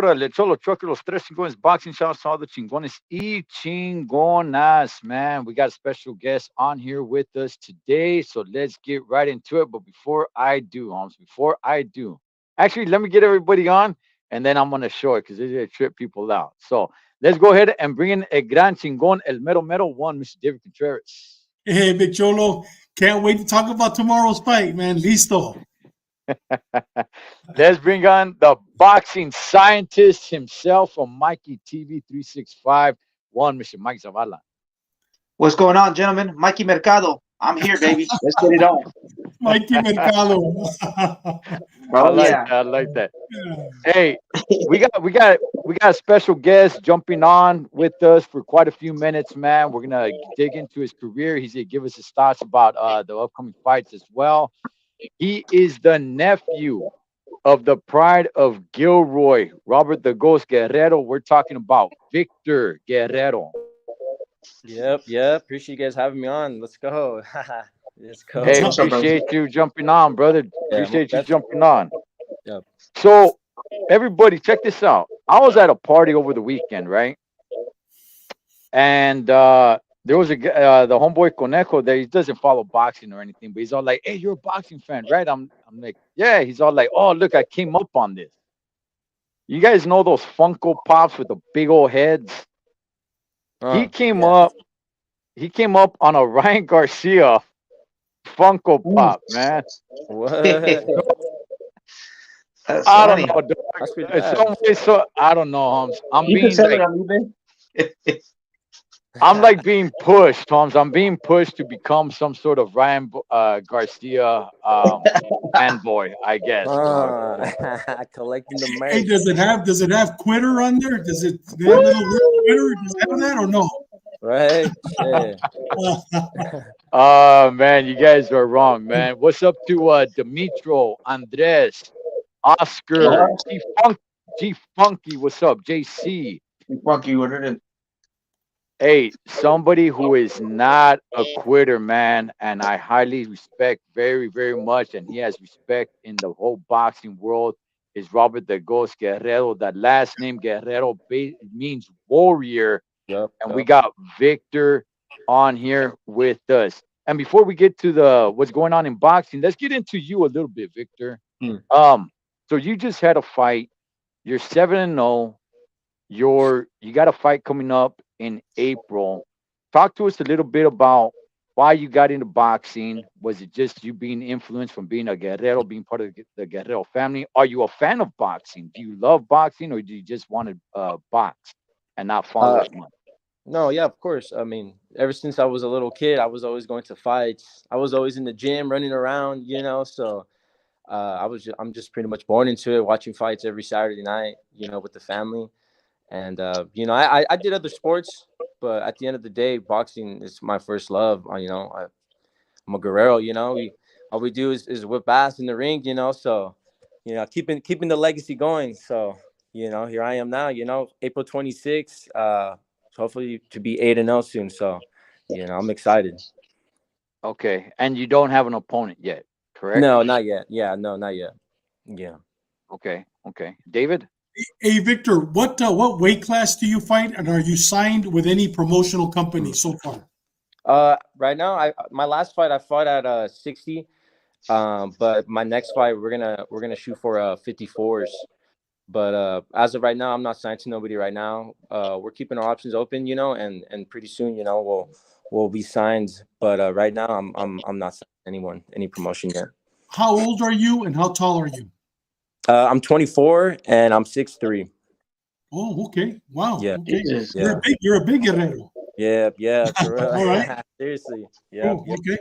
Órale, Cholo Trucker, los tres chingones boxing. Shout out to all the chingones y chingonas, man. We got a special guest on here with us today. So let's get right into it. But before I do, Holmes, actually, let me get everybody on and then I'm going to show it because it's going to trip people out. So let's go ahead and bring in a gran chingon, el mero mero one, Mr. David Contreras. Hey, Big Cholo. Can't wait to talk about tomorrow's fight, man. Listo. Let's bring on the boxing scientist himself from Mikey TV 365, Mr. Mike Zavala. What's going on, gentlemen? Mikey Mercado. I'm here, baby. Let's get it on. Mikey Mercado. I like that. Hey, we got a special guest jumping on with us for quite a few minutes, man. We're gonna dig into his career. He's gonna give us his thoughts about the upcoming fights as well. He is the nephew of the pride of Gilroy, Robert the Ghost Guerrero. We're talking about Victor Guerrero. Yep. Appreciate you guys having me on. Let's go. Let's go. Hey, appreciate you jumping on, brother. Appreciate you jumping on. Yep. So, everybody, check this out. I was at a party over the weekend, right? And there was the homeboy Conejo there. He doesn't follow boxing or anything, but he's all like, "Hey, you're a boxing fan, right?" I'm like, "Yeah." He's all like, "Oh, look, I came up on this." You guys know those Funko Pops with the big old heads? He came up on a Ryan Garcia Funko Pop, man. What? That's I funny. don't know. I don't know, Holmes. I'm like being pushed, Holmes. I'm being pushed to become some sort of Ryan Garcia fanboy, I guess. Collecting the merch. Hey, does it have quitter on there? Does it have a little quitter? Does it have that or no? Right? Yeah. Oh man, you guys are wrong, man. What's up to Dimitro, Andres, Oscar, G Funky? What's up, JC? Funky, what it is? Hey, somebody who is not a quitter, man, and I highly respect very, very much, and he has respect in the whole boxing world, is Robert the Ghost Guerrero. That last name Guerrero means warrior. Yep. And we got Victor on here with us. And before we get to what's going on in boxing, let's get into you a little bit, Victor. So you just had a fight. You're 7-0. You got a fight coming up in April. Talk to us a little bit about why you got into boxing. Was it just you being influenced from being a Guerrero, being part of the Guerrero family? Are you a fan of boxing? Do you love boxing, or do you just want to box and not follow it much? No, yeah, of course. I mean, ever since I was a little kid, I was always going to fights. I was always in the gym, running around, So I'm just pretty much born into it, watching fights every Saturday night, with the family. And I did other sports, but at the end of the day, boxing is my first love. I'm a Guerrero. All we do is whip ass in the ring. So keeping the legacy going. So here I am now. April 26th. Hopefully to be 8-0 soon. So I'm excited. Okay, and you don't have an opponent yet, correct? No, not yet. Yeah, no, not yet. Yeah. Okay. David? Hey, Victor, what weight class do you fight, and are you signed with any promotional company so far? Right now, my last fight I fought at 60, but my next fight we're gonna shoot for 54s. But as of right now, I'm not signed to nobody right now. We're keeping our options open, and pretty soon, we'll be signed. But right now, I'm not signed to anyone, any promotion yet. How old are you, and how tall are you? I'm 24 and I'm 6'3". Oh, okay. Wow. Yeah. Okay. Yeah. You're a big Guerrero. Yeah. For real. All right. Seriously. Yeah. Oh, okay.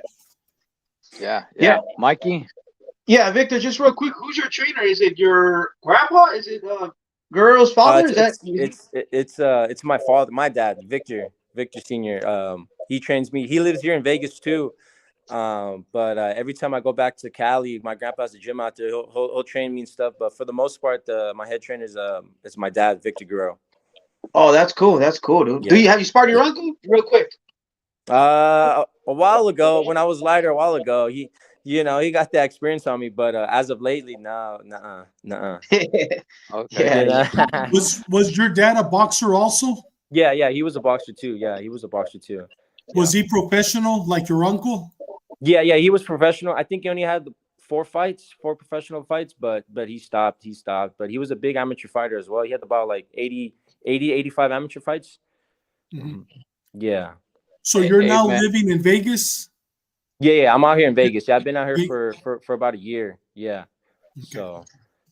Yeah. Mikey? Yeah, Victor, just real quick, who's your trainer? Is it your grandpa? Is it Guerrero's father? It's my father, my dad, Victor Senior. He trains me. He lives here in Vegas too. But every time I go back to Cali, my grandpa has a gym out there. He'll train me and stuff. But for the most part, my head trainer is my dad, Victor Guerrero. Oh, that's cool. That's cool, dude. Yeah. Have you sparred your uncle? Real quick. A while ago, when I was lighter, he you know, he got that experience on me. But as of lately, no, nah. Okay. Yeah, You know? yeah. Was your dad a boxer also? Yeah, he was a boxer too. Yeah, he was a boxer too. Yeah. Was he professional like your uncle? Yeah, he was professional. I think he only had four professional fights, but he stopped. He stopped. But he was a big amateur fighter as well. He had about like 85 amateur fights. Mhm. Yeah. So you're Hey, now man. living in Vegas? Yeah, I'm out here in Vegas. Yeah, I've been out here Ve- for about a year. Yeah. Okay. So,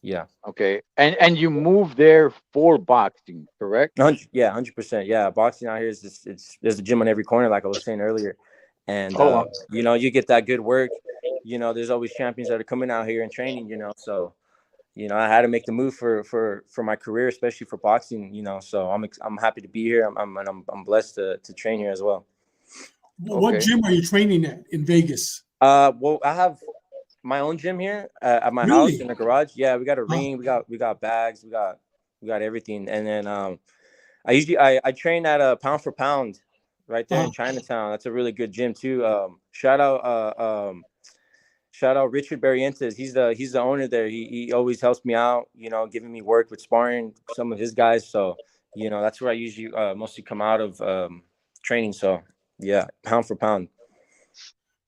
yeah. Okay. And you moved there for boxing, correct? 100%. Yeah, boxing out here is just there's a gym on every corner, like I was saying earlier, and Oh, wow. you know, you get that good work. You know, there's always champions that are coming out here and training. You know, so you know, I had to make the move for my career, especially for boxing. You know, so I'm happy to be here. I'm blessed to train here as well. What Okay. gym are you training at in Vegas? Well, I have my own gym here at my house in Really? the garage. Yeah, we got a Huh? ring, we got bags, we got everything, and then I train at a Pound for Pound right there in Uh, Chinatown. That's a really good gym too. Shout out Richard Barrientos. He's the owner there. He always helps me out, you know, giving me work with sparring some of his guys. So, you know, that's where I usually mostly come out of training. So yeah, Pound for Pound.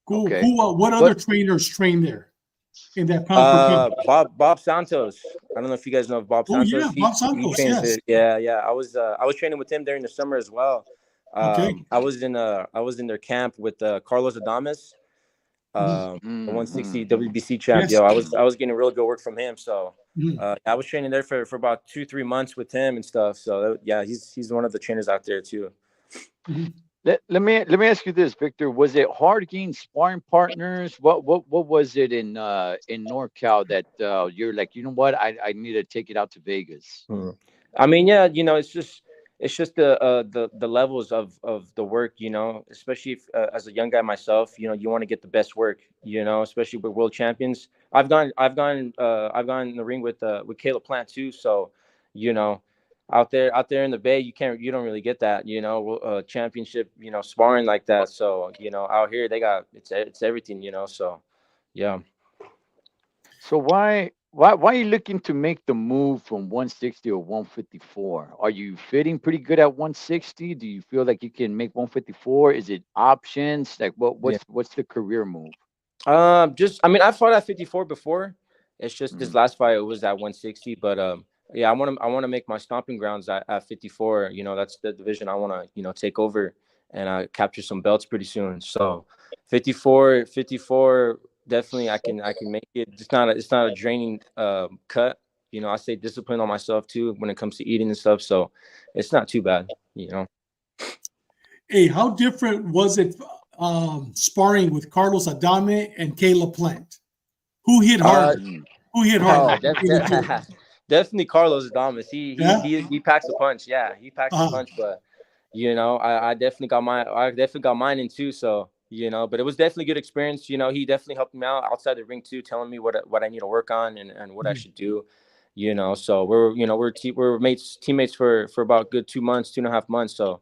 cool. Okay. Who? What other But trainers train there in that pound for pound? Bob Santos. I don't know if you guys know of Bob Oh yeah, Santos. He Bob he Santos. trains Yes. it. Yeah. I was training with him during the summer as well. Okay. I was in their camp with Carlos Adames, Mhm. the 160 mm-hmm. WBC champ. Yes. Yo, I was getting real good work from him. So Mhm. I was training there for about 2-3 months with him and stuff. So yeah, he's one of the trainers out there too. Mhm. Let me ask you this, Victor. Was it hard getting sparring partners? What was it in NorCal that you're like, you know what, I need to take it out to Vegas? Hmm. I mean, yeah, you know, it's just the levels of the work, you know, especially if, as a young guy myself, you know, you want to get the best work, you know, especially with world champions. I've gone in the ring with Caleb Plant too, so you know, out there in the Bay, you don't really get that, you know, championship, you know, sparring like that. So you know, out here they got it's everything, you know. So yeah. So why are you looking to make the move from 160 or 154? Are you fitting pretty good at 160? Do you feel like you can make 154? Is it options? Like what's the career move? Just I mean, I fought at 54 before. It's just this Mhm. last fight it was at 160, but yeah, I want to make my stomping grounds at 54. You know, that's the division I want to take over and capture some belts pretty soon. So 54, definitely I can make it. It's not a draining cut. You know, I stay disciplined on myself too when it comes to eating and stuff. So it's not too bad. You know. Hey, how different was it sparring with Carlos Adame and Caleb Plant? Who hit Uh, harder? Mm. Who hit harder Oh, between the two? definitely Carlos Adames. He he Yeah. he he packs a punch. Yeah, he packs a Uh, punch. But you know, I definitely got mine in too. So you know, but it was definitely good experience. You know, he definitely helped me out outside the ring too, telling me what I need to work on and what I mhm. should do. You know, so we're teammates for about good 2 months, 2.5 months. So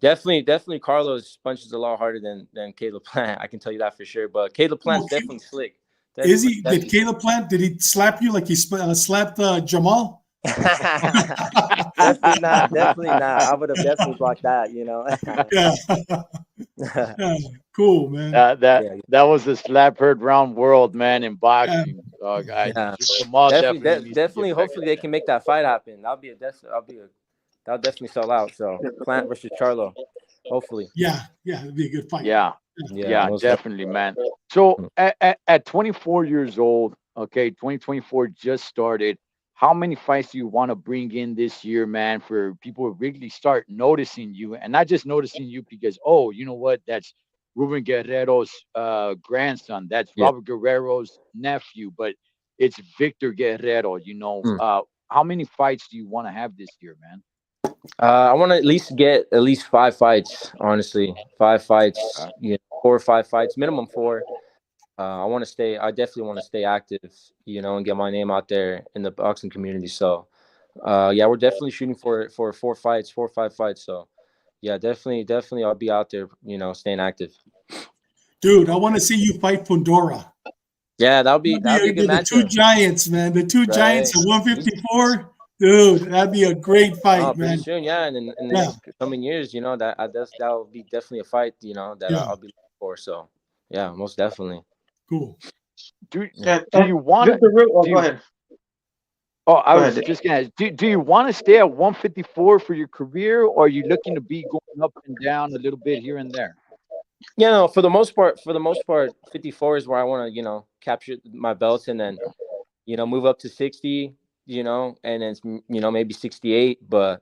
definitely Carlos punches a lot harder than Caleb Plant. I can tell you that for sure. But Caleb Plant's Okay. definitely slick. Is Definitely, he? Did definitely. Caleb Plant? Did he slap you like he slapped Jamal? Definitely not. Definitely not. I would have definitely blocked that. You know. Yeah. Yeah. Cool, man. That Yeah. that was a slap heard round world, man, in Yeah. boxing. Yeah. Jamal Definitely. definitely needs to Definitely. get back Hopefully, in they there. can make that fight happen. That'll definitely sell out. So Plant versus Charlo. Hopefully. Yeah. Yeah. It'd be a good fight. Yeah, Yeah. yeah, Most definitely, man. So definitely. at 24 years old, okay, 2024 just started. How many fights do you want to bring in this year, man, for people to really start noticing you and not just noticing you because, oh, you know what, that's Ruben Guerrero's grandson, that's Yeah. Robert Guerrero's nephew, but it's Victor Guerrero, you know. Mm. How many fights do you want to have this year, man? I want to at least get at least 5 fights. Honestly, 5 fights. Okay. 4 or 5 fights, minimum four. I want to stay. I definitely want to stay active, you know, and get my name out there in the boxing community. So, yeah, we're definitely shooting for 4 fights, 4 or 5 fights. So, yeah, definitely, I'll be out there, you know, staying active. Dude, I want to see you fight Fundora. Yeah, that'd be a good The two matchup, giants, man. The two giants right? at 154. Dude, that'd be a great Oh, fight, pretty man. soon, yeah, and in the Yeah, next coming years, that'll be definitely a fight, that yeah, I'll be looking for. So, yeah, most definitely. cool. Do Yeah. do you want to? Victor, oh, Do go you? ahead. Oh, I Go was ahead. just gonna ask, do you want to stay at 154 for your career, or are you looking to be going up and down a little bit here and there? Yeah, no, for the most part, 54 is where I want to, capture my belts and then, move up to 60, and then, maybe 68, but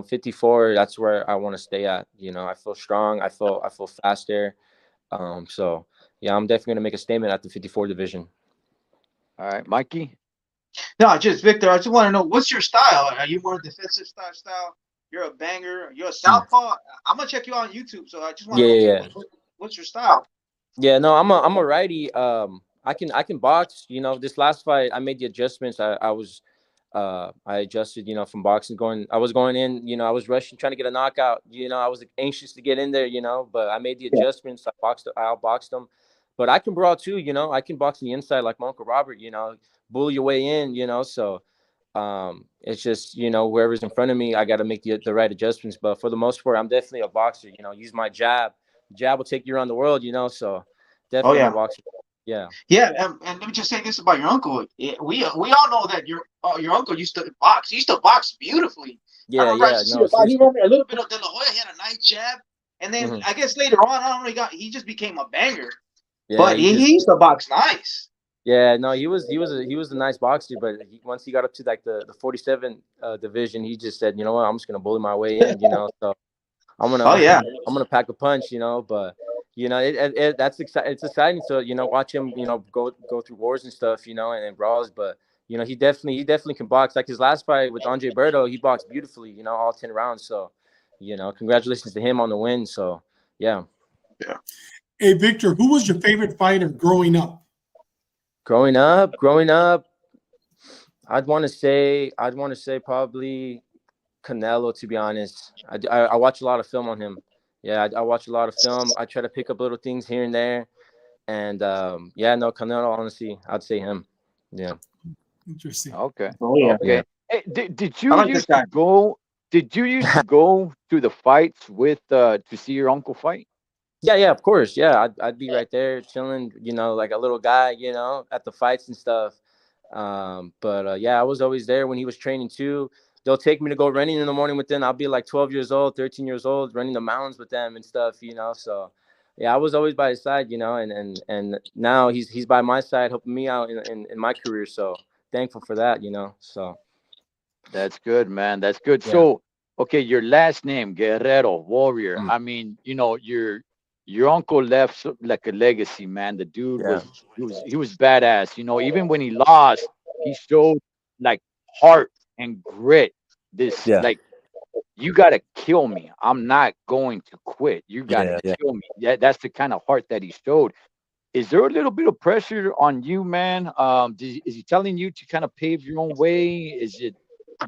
54, that's where I want to stay at. I feel strong. I feel faster. So yeah, I'm definitely gonna make a statement at the 54 division. All right, Mikey. No, just Victor. I just want to know what's your style. Are you more defensive style? You're a banger. You're a Mm. southpaw. I'm gonna check you out on YouTube. So I just want Yeah, to know yeah, yeah. what's your style. Yeah, no, I'm a righty. I can box. This last fight I made the adjustments. I adjusted. From boxing going. I was going in. I was rushing, trying to get a knockout. I was anxious to get in there. But I made the adjustments. I outboxed them. But I can brawl too. I can box on the inside like my uncle Robert. Bully your way in. So. It's just whoever's in front of me, I got to make the right adjustments. But for the most part, I'm definitely a boxer. Use my jab. Jab will take you around the world. So Oh definitely I'm a yeah, boxer. Yeah. yeah. And let me just say this about your uncle. We all know that your uncle used to box. He used to box beautifully. I Yeah. remember I Yeah. used to see No, a fight. He seriously. remember a little bit of De La Hoya. He had a nice jab, and then Hmm. I guess later on, I don't know. He just became a banger. Yeah. But he used to box nice. Yeah. No, he was a nice boxer, but once he got up to like the 47 division, he just said, what, I'm just gonna bully my way in. So I'm gonna Oh yeah. I'm gonna pack a punch, but that's exciting. It's exciting to watch him go through wars and stuff, and brawls. But he definitely can box. Like his last fight with Andre Berto, he boxed beautifully, all 10 rounds. So congratulations to him on the win. So yeah, Hey, Victor, who was your favorite fighter growing up? growing up, I'd want to say probably Canelo, to be honest. I watch a lot of film on him. Yeah, I watch a lot of film. I try to pick up little things here and there. And yeah, no, Canelo, honestly, I'd say him. Yeah. Interesting. Okay, Oh yeah. Yeah. okay. Hey, did I you like this used to guy. go? Did you used to go to the fights with to see your uncle fight? Yeah, yeah, of course. Yeah, I'd be right there chilling, like a little guy, at the fights and stuff. But yeah, I was always there when he was training too. They'll take me to go running in the morning with them. I'll be like 12 years old, 13 years old, running the mountains with them and stuff. So yeah, I was always by his side, and now he's by my side helping me out in my career. So thankful for that. So That's good, man. That's good. yeah. So, okay, your last name, Guerrero, Warrior. Mm. I mean, your uncle left like a legacy, man. The dude Yeah. was badass. Even when he lost, he showed like heart and grit. This Yeah. like you gotta kill me. I'm not going to quit. You gotta Yeah. Yeah. kill me. That's the kind of heart that he showed. Is there a little bit of pressure on you, man? Is he telling you to kind of pave your own way?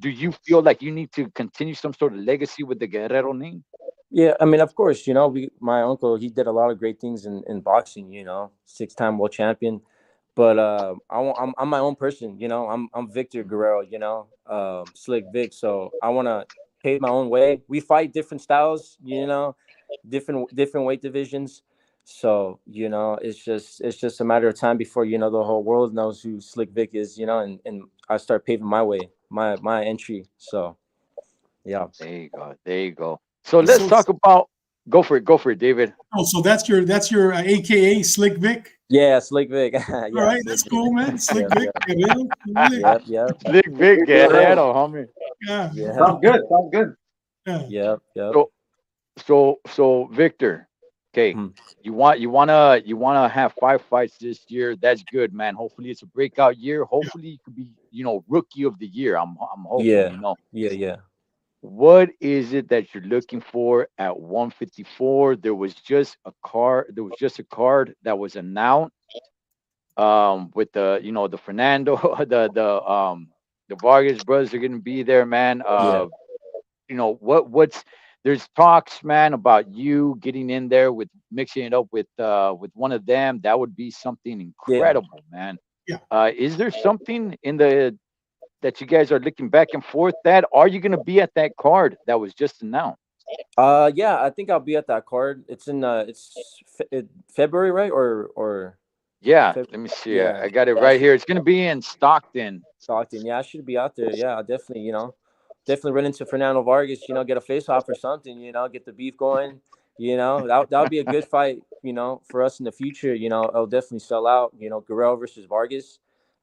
Do you feel like you need to continue some sort of legacy with the Guerrero name? Yeah, I mean, of course, my uncle, he did a lot of great things in boxing, 6-time world champion. But I'm my own person, I'm Victor Guerrero, Slick Vic. So I want to pave my own way. We fight different styles, different weight divisions. So it's just a matter of time before the whole world knows who Slick Vic is, and I start paving my way, my entry. So yeah. There you go. There you go. So let's So, talk about. Go for it, David. oh, so that's your AKA Slick Vic. Yeah, Slick Vic. All Yeah, right, Slick that's Vic. cool, man. Slick Yep, Vic. yep, Guerrero, really? yep, yep, Slick Vic Guerrero, homie. Yeah, yeah, Sounds good. Sounds good. yeah. yep, yep. So so Victor, okay, Hmm. you wanna have 5 fights this year. That's good, man. Hopefully it's a breakout year. Hopefully you could be, rookie of the year. I'm hoping, Yeah, yeah, yeah, What is it that you're looking for at 154? There was just a card that was announced with the Fernando the Vargas brothers are going to be there, man. yeah. What's there's talks, man, about you getting in there with mixing it up with one of them. That would be something Yeah. incredible, man. Yeah. Is there something in the that you guys are looking back and forth at? Are you going to be at that card that was just announced? Yeah, I think I'll be at that card. It's in February, right? Or Yeah, Feb- let me see. yeah, I got it yeah, I right should, here. It's going to be in Stockton. Stockton. Yeah, I should be out there. Yeah, I'll definitely, definitely run into Fernando Vargas. Get a face off or something. Get the beef going. That'll be a good fight. For us in the future. It'll definitely sell out. Guerrero versus Vargas.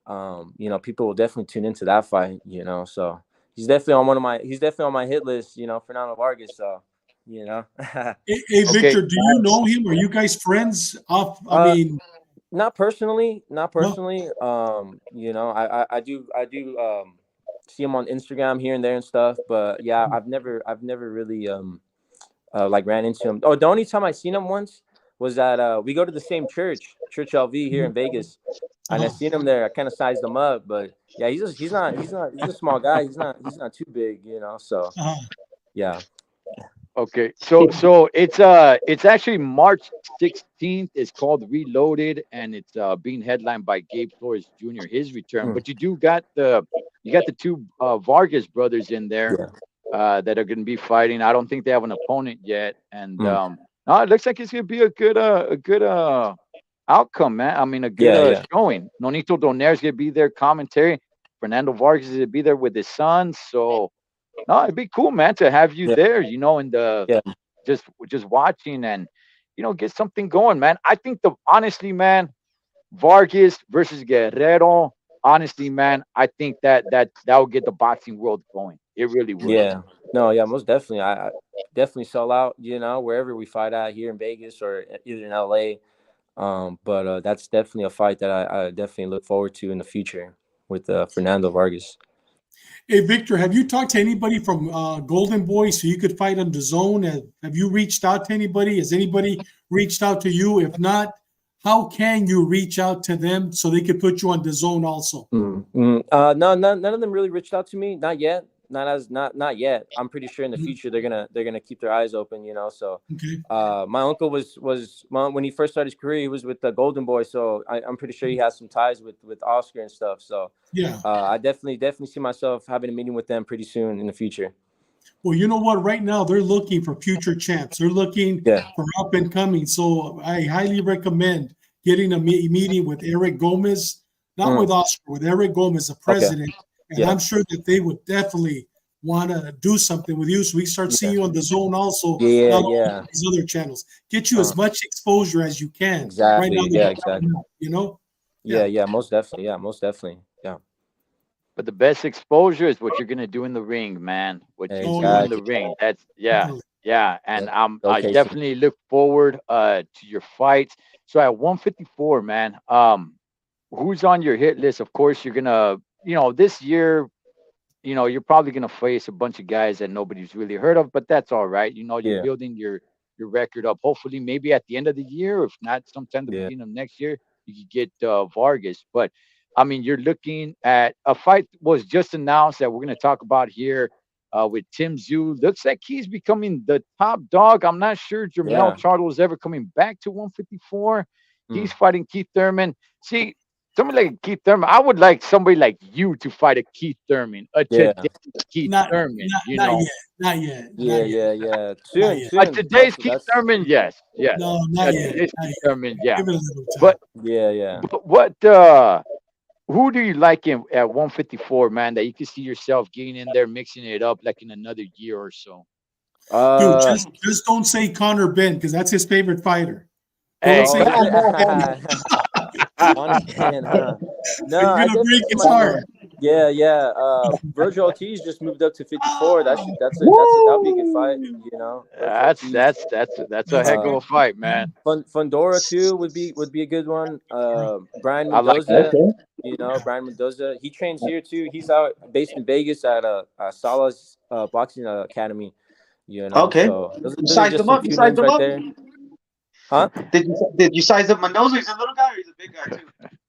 People will definitely tune into that fight. So he's definitely on my hit list. Fernando Vargas. So, you know. Hey, Okay. Victor, do you know him? Are you guys friends? I Uh, mean, Not personally, not no. personally. I do see him on Instagram here and there and stuff, but yeah, I've never really like ran into him. Oh, the only time I seen him once was at we go to the same church LV here in Vegas, and I Uh-huh. seen him there. I kind of sized him up, but yeah, he's a small guy. He's not too big, so Uh-huh. yeah. Okay. So it's actually March 16th. It's called Reloaded, and it's being headlined by Gabe Flores Jr. His return. Mm, But you got the two Vargas brothers in there yeah. that are going to be fighting. I don't think they have an opponent yet, and Mm, no, it looks like it's going to be a good outcome, man. I mean, a good yeah, yeah, showing. Nonito Donaire's going to be there commentary. Fernando Vargas is going to be there with his son. So no, it'd be cool, man, to have you yeah, there. In the yeah. just watching and get something going, man. I think honestly, man, Vargas versus Guerrero. Honestly, man, I think that will get the boxing world going. It really will. Yeah. No, yeah, most definitely. I definitely sell out, wherever we fight at here in Vegas or either in LA. But that's definitely a fight that I definitely look forward to in the future with Fernando Vargas. Hey, Victor, have you talked to anybody from Golden Boy so you could fight on the zone? Have you reached out to anybody? Has anybody reached out to you? If not, how can you reach out to them so they could put you on the zone also? No, none of them really reached out to me. Not yet. Not yet. I'm pretty sure in the Mhm. future they're gonna keep their eyes open. So, Okay. my uncle when he first started his career, he was with the Golden Boy. So I'm pretty sure he has some ties with Oscar and stuff. So, Yeah. I definitely see myself having a meeting with them pretty soon in the future. Well, you know what? Right now, they're looking for future champs. They're looking Yeah. for up and coming. So I highly recommend getting a meeting with Eric Gomez, not with Oscar, with Eric Gomez, the Okay. president. And Yeah. I'm sure that they would definitely want to do something with you. So we start seeing you on the zone also, Yeah. not only Yeah. on these other channels. Get you Uh, as much exposure as you can right now exactly. that Yeah. you're Exactly. coming up, Yeah. Yeah. Yeah. Most definitely. Yeah. Most definitely. Yeah. But the best exposure is what you're gonna do in the ring, man. What you Oh, do yeah. in the Exactly. ring. That's yeah, Definitely. yeah. Yeah. And I Showcasing. definitely look forward to your fights. So at 154, man, who's on your hit list? Of course, you're gonna, this year, you're probably gonna face a bunch of guys that nobody's really heard of, but that's all right. You're Yeah. building your record up. Hopefully, maybe at the end of the year, if not sometime the Yeah. beginning of next year, you could get Vargas. But I mean, you're looking at a fight was just announced that we're gonna talk about here. With Tim Zhu, looks like he's becoming the top dog. I'm not sure Jermel Yeah. Charlo is ever coming back to 154. He's Mm. fighting Keith Thurman. See, somebody like Keith Thurman, I would like somebody like you to fight a Keith Thurman, a Yeah. today Keith Not, Thurman, not yet. Not yet. Yeah. Not yet. Yeah. Yeah. Not Soon. yet. a Soon. today's Keith That's. Thurman, yes, yes. No, not A yet. today's Not Keith yet. Thurman, yeah. Give it a little time. But Yeah. Yeah. but what who do you like in at 154, man, that you can see yourself getting in there, mixing it up like in another year or so? Dude, Uh. just don't say Connor Ben because that's his favorite fighter. Don't Hey, say Oh. Connor Ben. Honestly, huh? No, It's I gonna definitely break see his myself. heart. Yeah, yeah. Virgil Ortiz just moved up to 54. That Oh, should that'll be a good fight. Virgil that's Ortiz. that's that's a that's heck of Uh, a fight, man. Fundora too would be a good one. Brian I like that. Mendoza. Brian Mendoza. He trains here too. He's out based in Vegas at Salas Boxing Academy. Okay. So those You are sized just him some up. You few sized names him right up. there. Huh? Did you size up Mendoza? He's a little guy or he's a big guy too?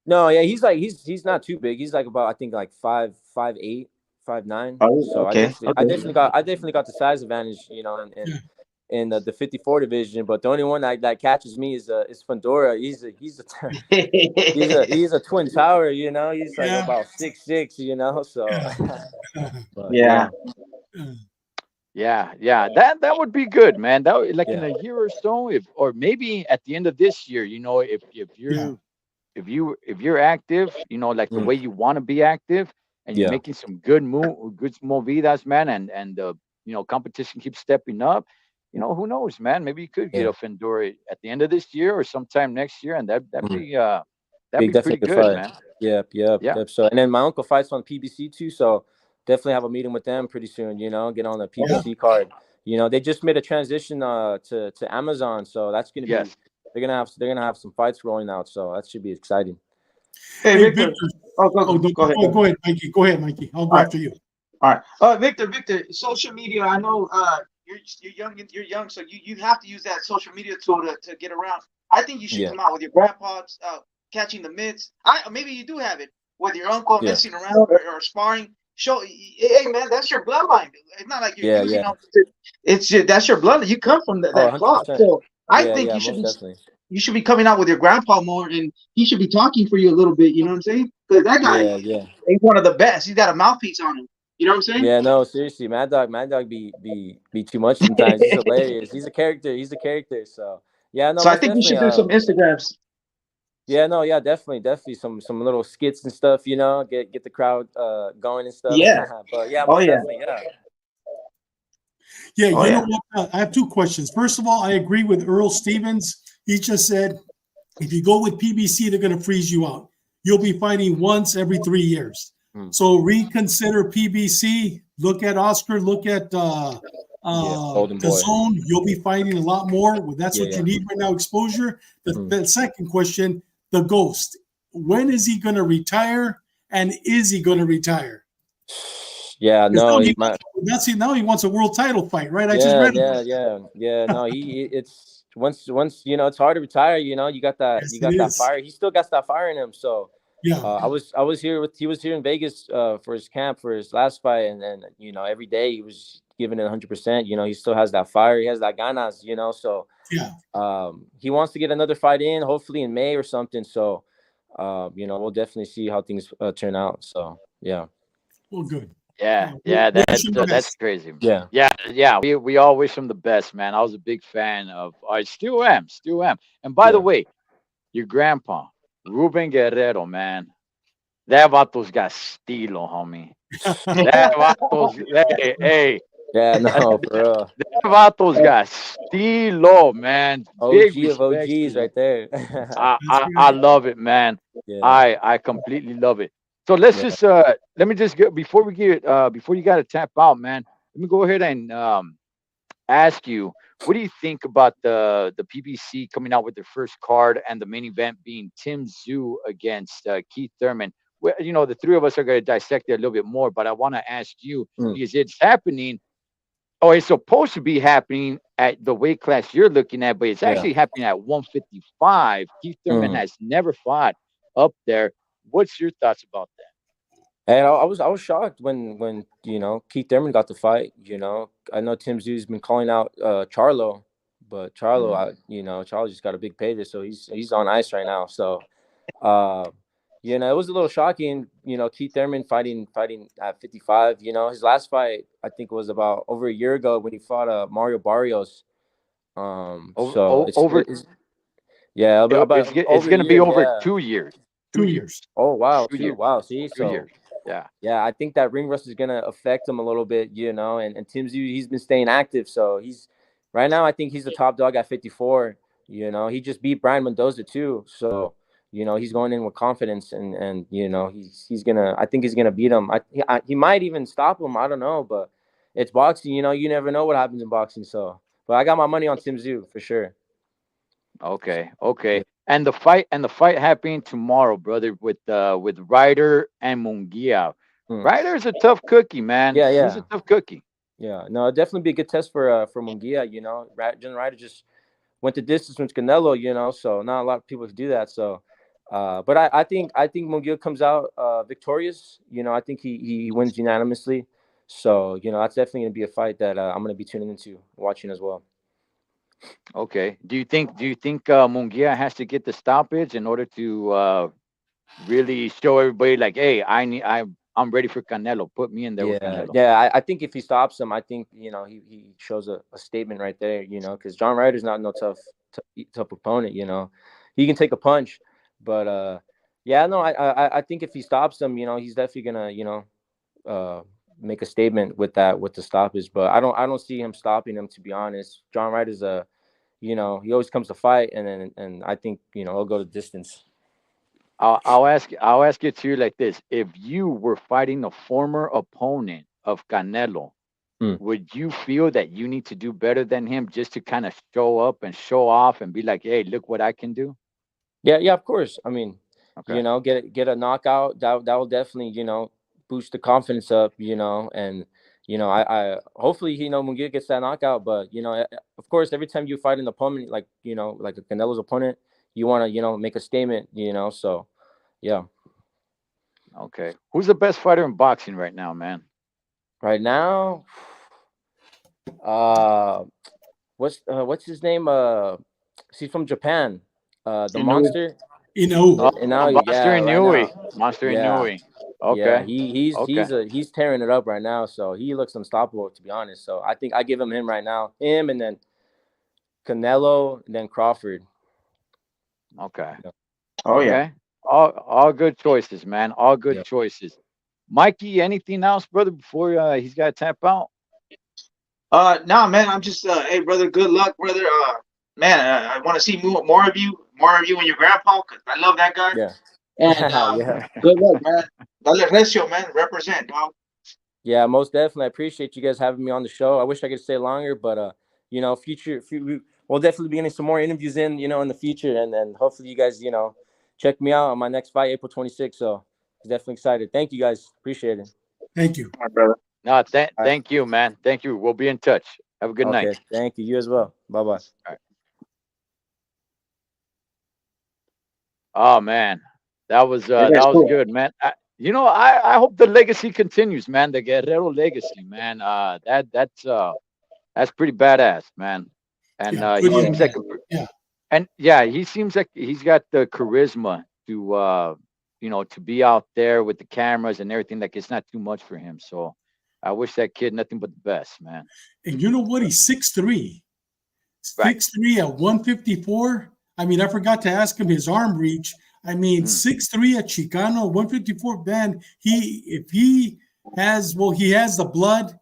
No, yeah, he's not too big. He's like about I think like 5'8", 5'9". Oh, So okay. I definitely got the size advantage, you know, Yeah. in the 54 division. But the only one that catches me is Fundora. He's a twin tower, you know. He's like Yeah. about 6'6", you know. So, Yeah. but Yeah. yeah, Yeah. That would be good, man. That would, like in yeah, a year or so, if or maybe at the end of this year, Yeah. if you're active, like the mm, way you want to be active, and you're yeah, making some good movidas, man, and the competition keeps stepping up. Who knows, man? Maybe you could get yeah. a Fendora at the end of this year or sometime next year, and Mm. that'd Big, be pretty definitely good good, fight. man. Yeah. Yep. So, and then my uncle fights on PBC too. So, definitely have a meeting with them pretty soon. You know, get on the Yeah. PBC card. You know, they just made a transition to Amazon, so that's gonna be Yes. they're gonna have some fights rolling out. So that should be exciting. Hey, Hey, Victor. Victor. Oh, Oh, no, go ahead. go ahead, Mikey. Go ahead, Mikey. I'll go All right. after you. All right. Victor, social media. I know you're young. You're young, so you have to use that social media tool to get around. I think you should Yeah. come out with your grandpa's catching the mitts. Maybe you do have it with your uncle Yeah. messing around or sparring. Show, hey man, that's your bloodline. It's not like you're Yeah. using Yeah. them. That's your bloodline. You come from Oh, that cloth. 100%. So I Yeah. think Yeah. Most definitely. you should be coming out with your grandpa more, and he should be talking for you a little bit. You know what I'm saying? Because that guy, Yeah. Yeah. he's one of the best. He's got a mouthpiece on him. You know what I'm saying? Yeah. No, seriously, Mad Dog be too much sometimes. He's hilarious. He's a character. He's a character. So yeah. No, So I most think you definitely. should do some Instagrams. Yeah, no, yeah, definitely some little skits and stuff, you know, get the crowd going and stuff. Yeah. But yeah, Oh most yeah. definitely, yeah. Yeah, Oh you know yeah. what? I have two questions. First of all, I agree with Earl Stevens. He just said if you go with PBC, they're going to freeze you out. You'll be fighting once every 3 years. Hmm. So reconsider PBC. Look at Oscar. Look at Golden the Boy. zone. You'll be fighting a lot more. That's Yeah, what you yeah. need right now, exposure. Mhm. The second question, the Ghost. When is he going to retire? And is he going to retire? Yeah, 'Cause no, now he wants a world title fight, right? I just read about yeah. No, it's once you know it's hard to retire. You know, you got Yes, it that is. fire. He still got that fire in him. So Yeah. I was here he was here in Vegas for his camp for his last fight, and you know every day he was giving it 100%. You know, he still has that fire. He has that ganas. You know, so Yeah. he wants to get another fight in, hopefully in May or something. So you know, we'll definitely see how things turn out. So yeah. Well, good. Yeah, We wish him the that's best. crazy. Yeah. Yeah. We all wish him the best, man. I was a big fan of. I still am, And by the Yeah. way, your grandpa, Ruben Guerrero, man, that vato's got stilo, homie. That vato's, hey, Yeah, no, for real. that vato's got stilo, man. Big OG of respect to OGs you. right there. I love it, man. Yeah. I completely love it. So let's Yeah. just let me just get before you got to tap out, man. Let me go ahead and ask you, what do you think about the PBC coming out with their first card and the main event being Tim Tszyu against Keith Thurman? Well, the three of us are going to dissect it a little bit more, but I want to ask you Mm. because it's happening. Oh, it's supposed to be happening at the weight class you're looking at, but it's Yeah. actually happening at 155. Keith Thurman Mhm. has never fought up there. What's your thoughts about that? And I was shocked when you know Keith Thurman got the fight. You know, I know Tim Zoo's been calling out Charlo, but Charlo, Charlo just got a big payday, so he's on ice right now. So, you know, it was a little shocking. You know, Keith Thurman fighting at 55. You know, his last fight I think was about over a year ago when he fought Mario Barrios. So Over yeah, about it's over a going to be year. over Yeah. 2 years. 2 years. Oh wow, 2 years. wow. See, 2 so. years. Yeah. Yeah, I think that ring rust is gonna affect him a little bit, you know. And Tim Tszyu, he's been staying active, so he's right now. I think he's the top dog at 54. You know, he just beat Brian Mendoza too, so you know he's going in with confidence, and you know he's gonna. I think he's gonna beat him. He might even stop him. I don't know, but it's boxing. You know, you never know what happens in boxing. So, but I got my money on Tim Tszyu for sure. Okay. Yeah. And the fight happening tomorrow, brother, with Ryder and Munguia. Hmm. Ryder's a tough cookie, man. Yeah, He's yeah. a tough cookie. Yeah, no, it'd definitely be a good test for Munguia. You know, John Ryder just went the distance with Canelo. You know, so not a lot of people can do that. So, But I think Munguia comes out victorious. I think he wins unanimously. So that's definitely gonna be a fight that I'm gonna be tuning into, watching as well. Okay. Do you think Munguia has to get the stoppage in order to really show everybody like, hey, I'm ready for Canelo. Put me in there with Yeah, Canelo. yeah. I think if he stops him, I think he shows a statement right there. Because John Ryder's not no tough opponent. He can take a punch, but yeah, no. I think if he stops him, he's definitely gonna uh make a statement with the stoppage. But I don't see him stopping him, to be honest. John Ryder's he always comes to fight, and I think he'll go the distance. I'll ask it to you like this: if you were fighting a former opponent of Canelo, Hmm. would you feel that you need to do better than him just to kind of show up and show off and be like, hey, look what I can do? Yeah, yeah, of course. I mean, Okay. get a knockout. That will definitely boost the confidence up. And I hopefully Munguia gets that knockout. But of course, every time you fight an opponent like a Canelo's opponent, you want to make a statement. So yeah. Okay. Who's the best fighter in boxing right now, man? Right now, uh, what's his name? He's from Japan. The Monster. No. And now, Monster yeah, right now, Inouye. Monster yeah. Inouye. Yeah, Okay. Okay. he's tearing it up right now. So he looks unstoppable, to be honest. So I think I give him right now. Him, and then Canelo, and then Crawford. Okay. Yeah. Oh yeah. Okay. All good choices, man. All good Yeah. choices. Mikey, anything else, brother, before he's got to tap out? No, man. I'm just, hey, brother. Good luck, brother. Man, I want to see more of you, and your grandpa, 'cause I love that guy. Yeah. And Yeah. good luck, man. Dale Recio, man. Represent, dog. Yeah, most definitely. I appreciate you guys having me on the show. I wish I could stay longer, but we'll definitely be getting some more interviews in the future, and then hopefully you guys, check me out on my next fight, April 26th. So I'm definitely excited. Thank you guys. Appreciate it. Thank you. My brother. No, All right. thank you, man. Thank you. We'll be in touch. Have a good night. Okay. Thank you. You as well. Bye bye. All right. Oh man, That that guy's was cool. good, man. I hope the legacy continues, man. The Guerrero legacy, man. That's pretty badass, man. And Yeah, he good Oh young yeah. seems like man. Yeah. and yeah, he seems like he's got the charisma to to be out there with the cameras and everything. Like it's not too much for him. So I wish that kid nothing but the best, man. And you know what? He's 6'3". Right. 6'3" at 154. I mean, I forgot to ask him his arm reach. I mean, Mm. 6'3" at Chicano, 154. Man, if he has, well, he has the blood.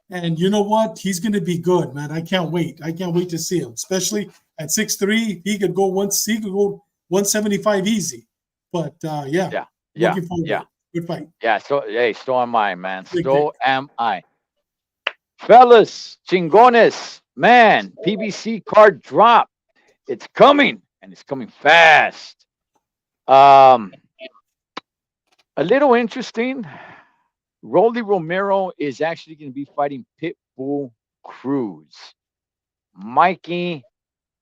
And you know what? He's going to be good, man. I can't wait. I can't wait to see him, especially at 6'3". He could go 175 easy. But yeah, Yeah. Yeah. looking forward to Yeah. it. Good fight. Yeah. So hey, so am I, man. Big thing. So am I. Fellas, Chingones, man, PBC card drop. It's coming and it's coming fast. Um, a little interesting. Rolly Romero is actually going to be fighting Pitbull Cruz. Mikey,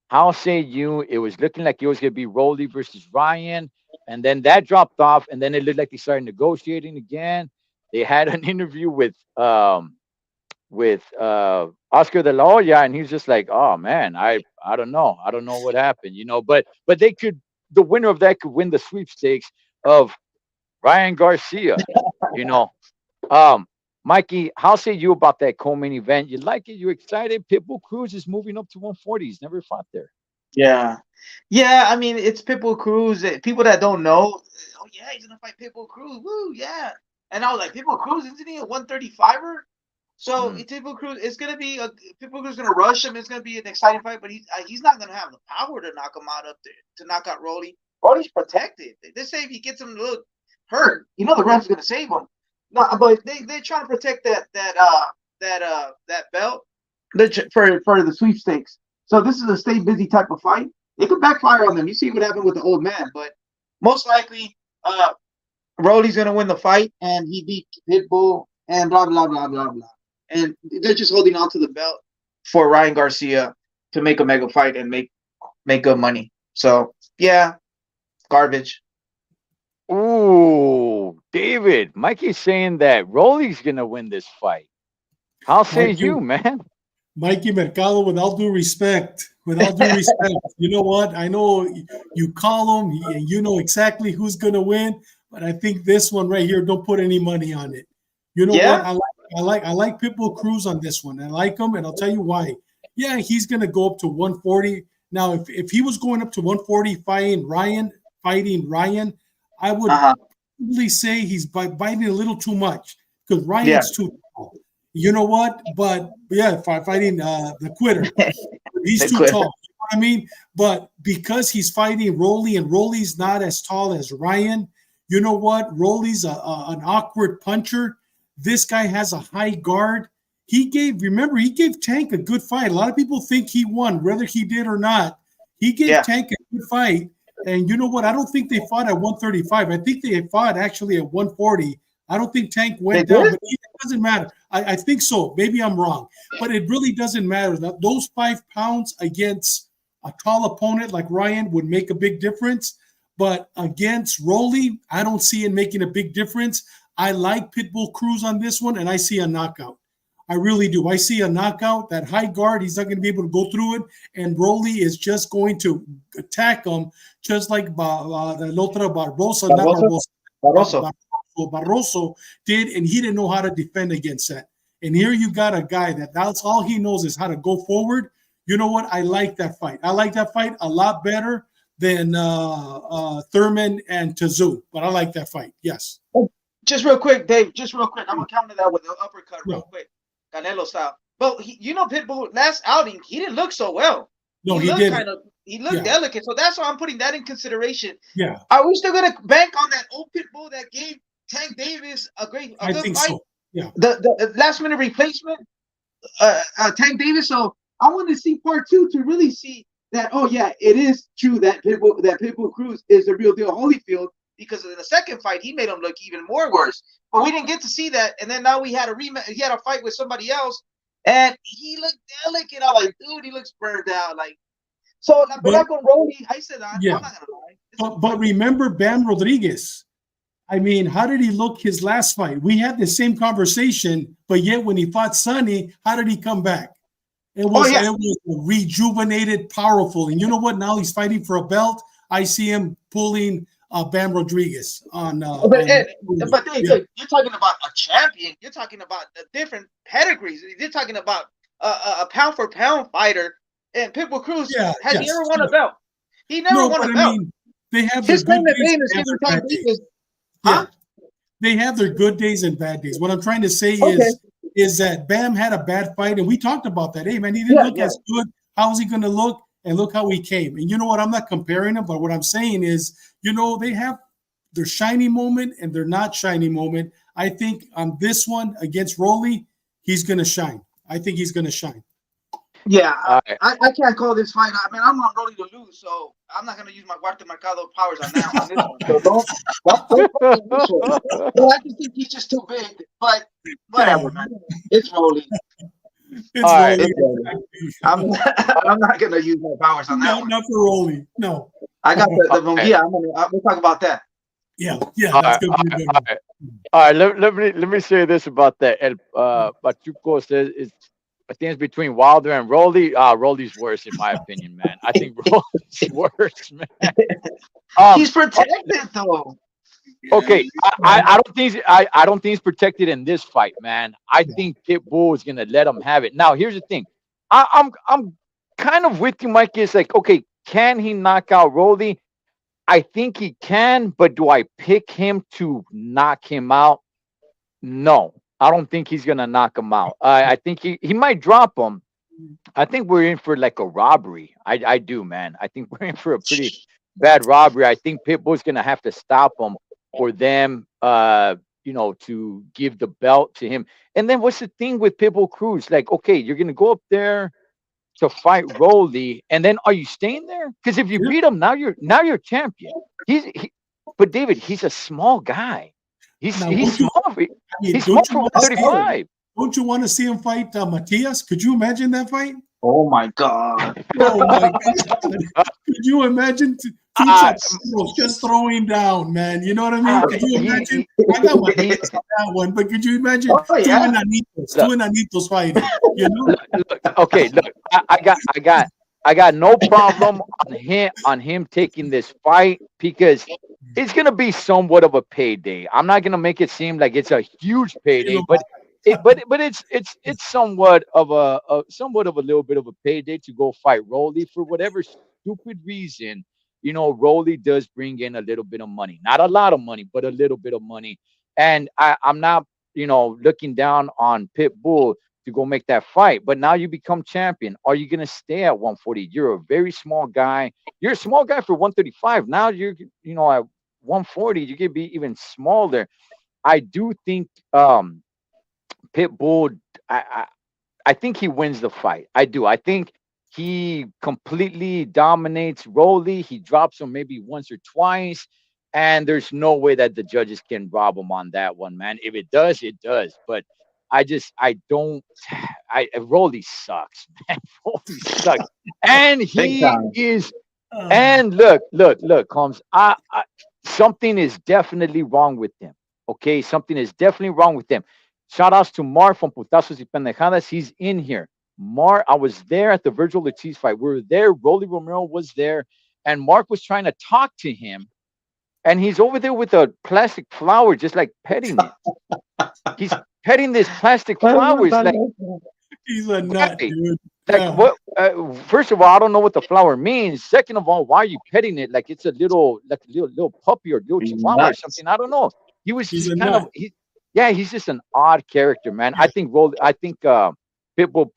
how say you? It was looking like it was going to be Rolly versus Ryan, and then that dropped off, and then it looked like they started negotiating again. They had an interview with Oscar de la Hoya, and he's just like, "Oh man, I don't know what happened, but they could the winner of that could win the sweepstakes of Ryan Garcia, you know." Um, Mikey, how say you about that co-main event? You like it? You excited? Pitbull Cruz is moving up to 140. He's never fought there. Yeah. Yeah, I mean, it's Pitbull Cruz. People that don't know, oh yeah, he's gonna fight Pitbull Cruz. Woo, yeah. And I was like, Pitbull Cruz, isn't he a 135er? So Mm, Pitbull Cruz, it's gonna be Pitbull Cruz is gonna rush him. It's gonna be an exciting fight, but he's not gonna have the power to knock him out up there to knock out Rolly. Rolly's protected. They say if he gets him a little hurt, the ref's gonna save him. No, but they're trying to protect that belt for the sweepstakes. So this is a stay busy type of fight. It could backfire on them. You see what happened with the old man, but most likely, Rolly's gonna win the fight, and he beat Pitbull, and blah blah blah blah blah. And they're just holding on to the belt for Ryan Garcia to make a mega fight and make good money. So yeah, garbage. Ooh, David, Mikey's saying that Rolly's gonna win this fight. How say Mikey, you, man? Mikey Mercado, with all due respect, you know what? I know you call him and you know exactly who's going to win, but I think this one right here, don't put any money on it. You know what? Yeah. I like Pitbull Cruz on this one. I like him, and I'll tell you why. Yeah, he's going to go up to 140. Now, if he was going up to 140 fighting Ryan, I would Uh-huh. probably say he's biting a little too much because Yeah. Ryan's too tall. You know what? But yeah, fighting the quitter, he's The too quitter. tall. You know what I mean? But because he's fighting Rolly, and Rolly's not as tall as Ryan, you know what? Rolly's an awkward puncher. This guy has a high guard. Remember, he gave Tank a good fight. A lot of people think he won, whether he did or not. He gave Yeah. Tank a good fight. And you know what? I don't think they fought at 135. I think they fought actually at 140. I don't think Tank went They down, did? but it doesn't matter. I think so. Maybe I'm wrong, but it really doesn't matter. Those 5 pounds against a tall opponent like Ryan would make a big difference. But against Rolly, I don't see it making a big difference. I like Pitbull Cruz on this one, and I see a knockout. I really do. I see a knockout. That high guard, he's not going to be able to go through it, and Rolly is just going to attack him, just like the Lotra Barbosa, not Barbosa? Barbosa. Barroso. Barroso did, and he didn't know how to defend against that. And here you got a guy that's all he knows is how to go forward. You know what? I like that fight. I like that fight a lot better than Thurman and Tszyu, but I like that fight. Yes. Just real quick, Dave. Just real quick. I'm gonna counter that with an uppercut, real quick, Canelo style. But Pitbull last outing, he didn't look so well. No, he looked didn't. He looked delicate, so that's why I'm putting that in consideration. Yeah. Are we still gonna bank on that old Pitbull that gave Tank Davis a good I think fight? so. Yeah. The last minute replacement, Tank Davis. So I want to see part 2 to really see that. Oh yeah, it is true that Pitbull Cruz is the real deal Holyfield, because in the second fight he made him look even more worse. But we didn't get to see that, and then now we had a rematch. He had a fight with somebody else, and he looked delicate. I'm like, dude, he looks burned out. Like, so like on Rolly, I said, I'm not gonna lie. But remember Bam Rodriguez. I mean, how did he look his last fight? We had the same conversation, but yet when he fought Sonny, how did he come back? It was rejuvenated, powerful. And you know what? Now he's fighting for a belt. I see him pulling Bam Rodriguez on. But Dave, you're talking about a champion. You're talking about the different pedigrees. You're talking about a pound for pound fighter. And Pitbull Cruz has he ever won a belt? He never won a belt. I mean, they have his claim to fame is giving Tank Davis. Huh? They have their good days and bad days. What I'm trying to say is that Bam had a bad fight, and we talked about that. Hey, man, he didn't look as good. How is he going to look? And look how he came. And you know what? I'm not comparing them, but what I'm saying is, they have their shiny moment and their not shiny moment. I think on this one against Rolly, he's going to shine. I think he's going to shine. Yeah, I can't call this fight. I mean, I'm not Rolly to lose, so I'm not going to use my Guarte Mercado powers on that on this one. So I just think he's just too big. But whatever, man. It's Rolly. It's Rolly. I'm not going to use my powers on that one. Not for Rolly. No. I got the Munguia. We'll talk about that. Yeah. All right. Let me say this about that. Pachuco says I think it's between Wilder and Rolly. Rolly's worse in my opinion, man. I think Rolly's worse, man. He's protected though. Okay, I don't think he's protected in this fight, man. I think Pitbull is gonna let him have it. Now, here's the thing. I'm kind of with you, Mikey. It's like, okay, can he knock out Rolly? I think he can, but do I pick him to knock him out? No. I don't think he's gonna knock him out. I think he might drop him. I think we're in for like a robbery. I do, man. I think we're in for a pretty bad robbery. I think Pitbull's gonna have to stop him for them, to give the belt to him. And then what's the thing with Pitbull Cruz? Like, okay, you're gonna go up there to fight Rolly, and then are you staying there? Because if you beat him, now you're champion. But David, he's a small guy. He's small. He's small for 135. Don't you want to see him fight Matias? Could you imagine that fight? Oh my God! Oh my God! Could you imagine two chapitos just throwing down, man. You know what I mean? Could you imagine? I got my hands on that one, but could you imagine two anitos fighting? You know? Okay, look, I got no problem on him taking this fight because it's gonna be somewhat of a payday. I'm not gonna make it seem like it's a huge payday, but it's somewhat of a little bit of a payday to go fight Rolly for whatever stupid reason. You know, Rolly does bring in a little bit of money, not a lot of money, but a little bit of money. And I'm not, looking down on Pitbull to go make that fight. But now you become champion. Are you going to stay at 140? You're a very small guy. You're a small guy for 135. Now you're, at 140, you can be even smaller. I do think Pitbull, I think he wins the fight. I do. I think he completely dominates Rolly. He drops him maybe once or twice. And there's no way that the judges can rob him on that one, man. If it does, it does. But I don't. Rolly sucks, man. Rolly sucks, and he is. And look, Combs. Something is definitely wrong with him. Okay, something is definitely wrong with him. Shout outs to Mar from Putazos y Pendejadas. He's in here. Mar, I was there at the Virgil Ortiz fight. We were there. Rolly Romero was there, and Mark was trying to talk to him. And he's over there with a plastic flower, just like petting it. He's petting this plastic flower. It's like he's a nut, dude. Like what? First of all, I don't know what the flower means. Second of all, why are you petting it like it's a little puppy or little chihuahua or something? I don't know. He was just kind of he's just an odd character, man. I think Pitbull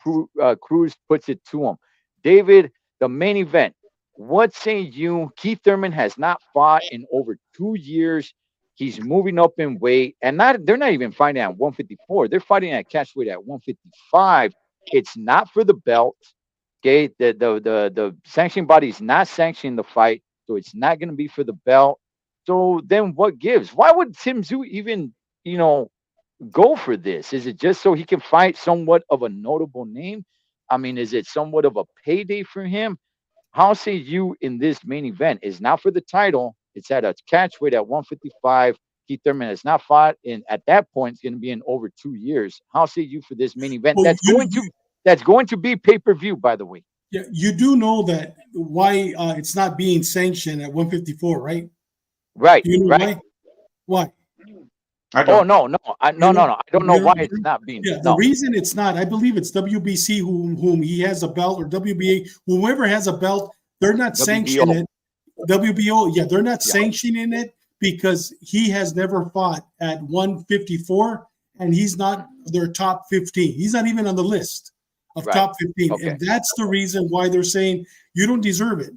Cruz puts it to him. David, the main event. What say you? Keith Thurman has not fought in over 2 years. He's moving up in weight, and they're not even fighting at 154. They're fighting at catchweight at 155. It's not for the belt. Okay, the sanctioning body is not sanctioning the fight, so it's not going to be for the belt. So then, what gives? Why would Tim Tszyu even, go for this? Is it just so he can fight somewhat of a notable name? I mean, is it somewhat of a payday for him? How say you in this main event? Is not for the title. It's at a catchweight at 155. Keith Thurman has not fought at that point. It's going to be in over 2 years. How say you for this main event? That's going to be pay-per-view, by the way. Yeah, you do know that why it's not being sanctioned at 154, right? Right. You know right. Why? No. I don't know why it's not being. Yeah, the reason it's not, I believe it's WBC whom he has a belt, or WBA, whoever has a belt, they're not sanctioning it. WBO, yeah, they're not sanctioning it because he has never fought at 154, and he's not their top 15. He's not even on the list of top 15, and that's the reason why they're saying you don't deserve it.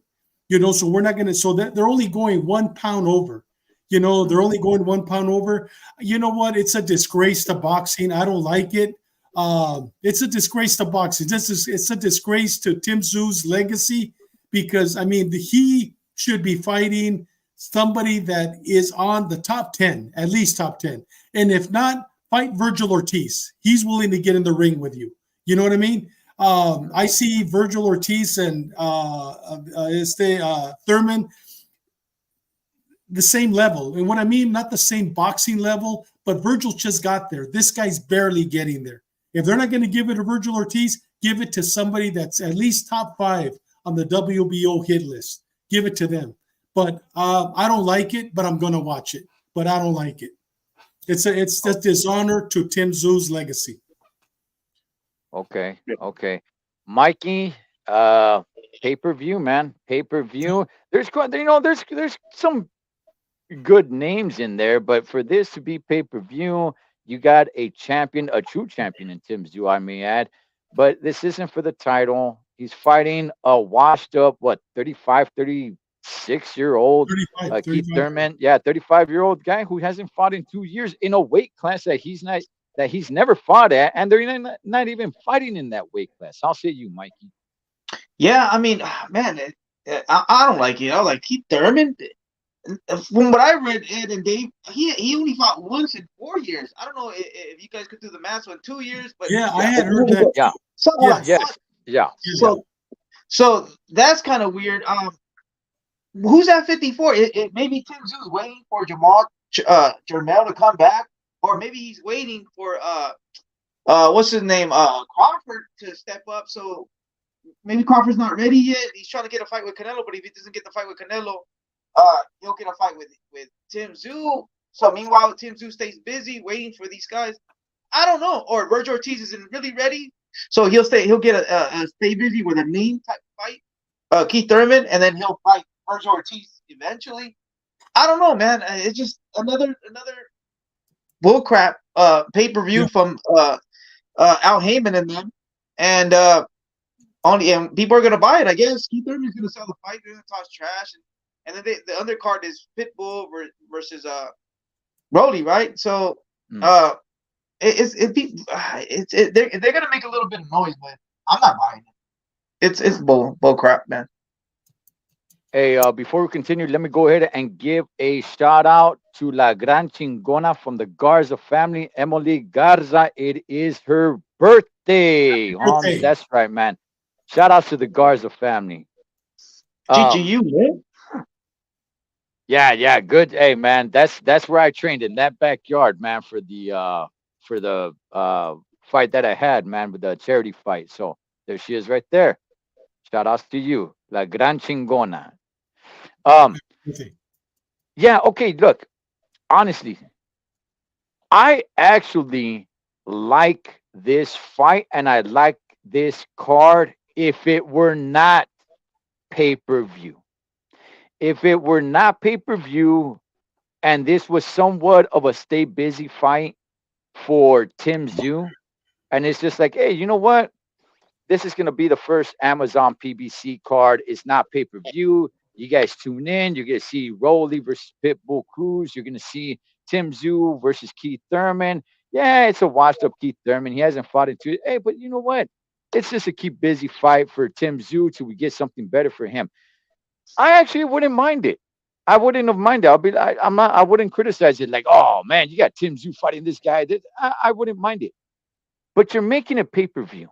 So we're not going to. So that they're only going 1 pound over. They're only going 1 pound over. You know what? It's a disgrace to boxing. I don't like it. It's a disgrace to boxing. It's a disgrace to Tim Tszyu's legacy because, I mean, he should be fighting somebody that is on the top 10, at least top 10. And if not, fight Virgil Ortiz. He's willing to get in the ring with you. You know what I mean? I see Virgil Ortiz and Thurman the same level. And what I mean, not the same boxing level, but Virgil just got there. This guy's barely getting there. If they're not going to give it to Virgil Ortiz, give it to somebody that's at least top 5 on the WBO hit list. Give it to them. But I don't like it, but I'm going to watch it. But I don't like it. It's a dishonor to Tim Tszyu's legacy. Okay. Mikey, pay-per-view, man. Pay-per-view. There's some good names in there, but for this to be pay-per-view, you got a champion, a true champion in Tim Tszyu, I may add. But this isn't for the title. He's fighting a washed up, 36-year-old Keith Thurman. Yeah, 35-year-old guy who hasn't fought in 2 years in a weight class that he's never fought at, and they're not even fighting in that weight class. I'll say you, Mikey. Yeah, I mean, man, I don't like it. I like Keith Thurman. From what I read, Ed and Dave, he only fought once in 4 years. I don't know if you guys could do the math in 2 years, but yeah, I had heard that. Yeah. So that's kind of weird. who's at 54? It maybe Tim Zoo's waiting for Jermell to come back, or maybe he's waiting for what's his name, Crawford to step up. So maybe Crawford's not ready yet. He's trying to get a fight with Canelo, but if he doesn't get the fight with Canelo, he'll get a fight with Tim Zoo. So meanwhile, Tim Zoo stays busy waiting for these guys. I don't know. Or Verge Ortiz isn't really ready, so he'll get a stay busy with a name type fight, Keith Thurman, and then he'll fight Verge Ortiz eventually. I don't know, man. It's just another bullcrap pay-per-view from Al Heyman and them, and people are gonna buy it. I guess Keith Thurman's gonna sell the fight. They're gonna toss trash, and then the undercard is Pitbull versus Broly, right? So they're gonna make a little bit of noise, but I'm not buying it. It's bull crap, man. Hey, before we continue, let me go ahead and give a shout out to La Gran Chingona from the Garza family, Emily Garza. It is her birthday. Homie. That's right, man. Shout out to the Garza family. GGU, man. Yeah, good. Hey, man, that's where I trained, in that backyard, man, for the fight that I had, man, with the charity fight. So there she is right there. Shout outs to you, La Gran Chingona. Yeah, okay, look, honestly, I actually like this fight and I like this card if it were not pay-per-view. If it were not pay-per-view and this was somewhat of a stay busy fight for Tim Zoo, and it's just like, hey, you know what? This is going to be the first Amazon PBC card. It's not pay-per-view. You guys tune in. You're going to see Rolly versus Pitbull Cruz. You're going to see Tim Zoo versus Keith Thurman. Yeah, it's a washed-up Keith Thurman. He hasn't fought in two. Hey, but you know what? It's just a keep busy fight for Tim Zoo till we get something better for him. I actually wouldn't mind it. I wouldn't have minded. I wouldn't criticize it like, oh man, you got Tim Zoo fighting this guy. I wouldn't mind it. But you're making a pay-per-view.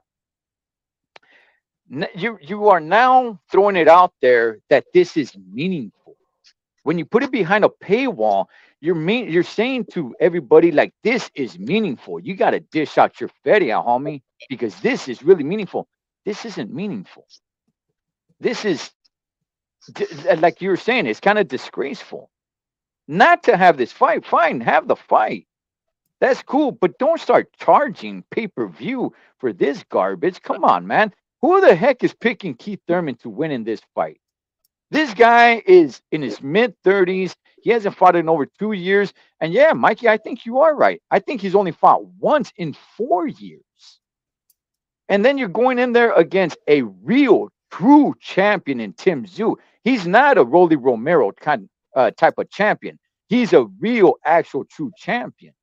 You are now throwing it out there that this is meaningful. When you put it behind a paywall, you're saying to everybody like, this is meaningful. You got to dish out your feria, homie, because this is really meaningful. This isn't meaningful. This is, like you were saying, it's kind of disgraceful not to have this fight. Fine, have the fight. That's cool, but don't start charging pay-per-view for this garbage. Come on, man. Who the heck is picking Keith Thurman to win in this fight? This guy is in his mid-30s. He hasn't fought in over 2 years. And yeah, Mikey, I think you are right. I think he's only fought once in 4 years. And then you're going in there against a real, true champion in Tim Zoo. He's not a Rolly Romero type of champion. He's a real, actual, true champion.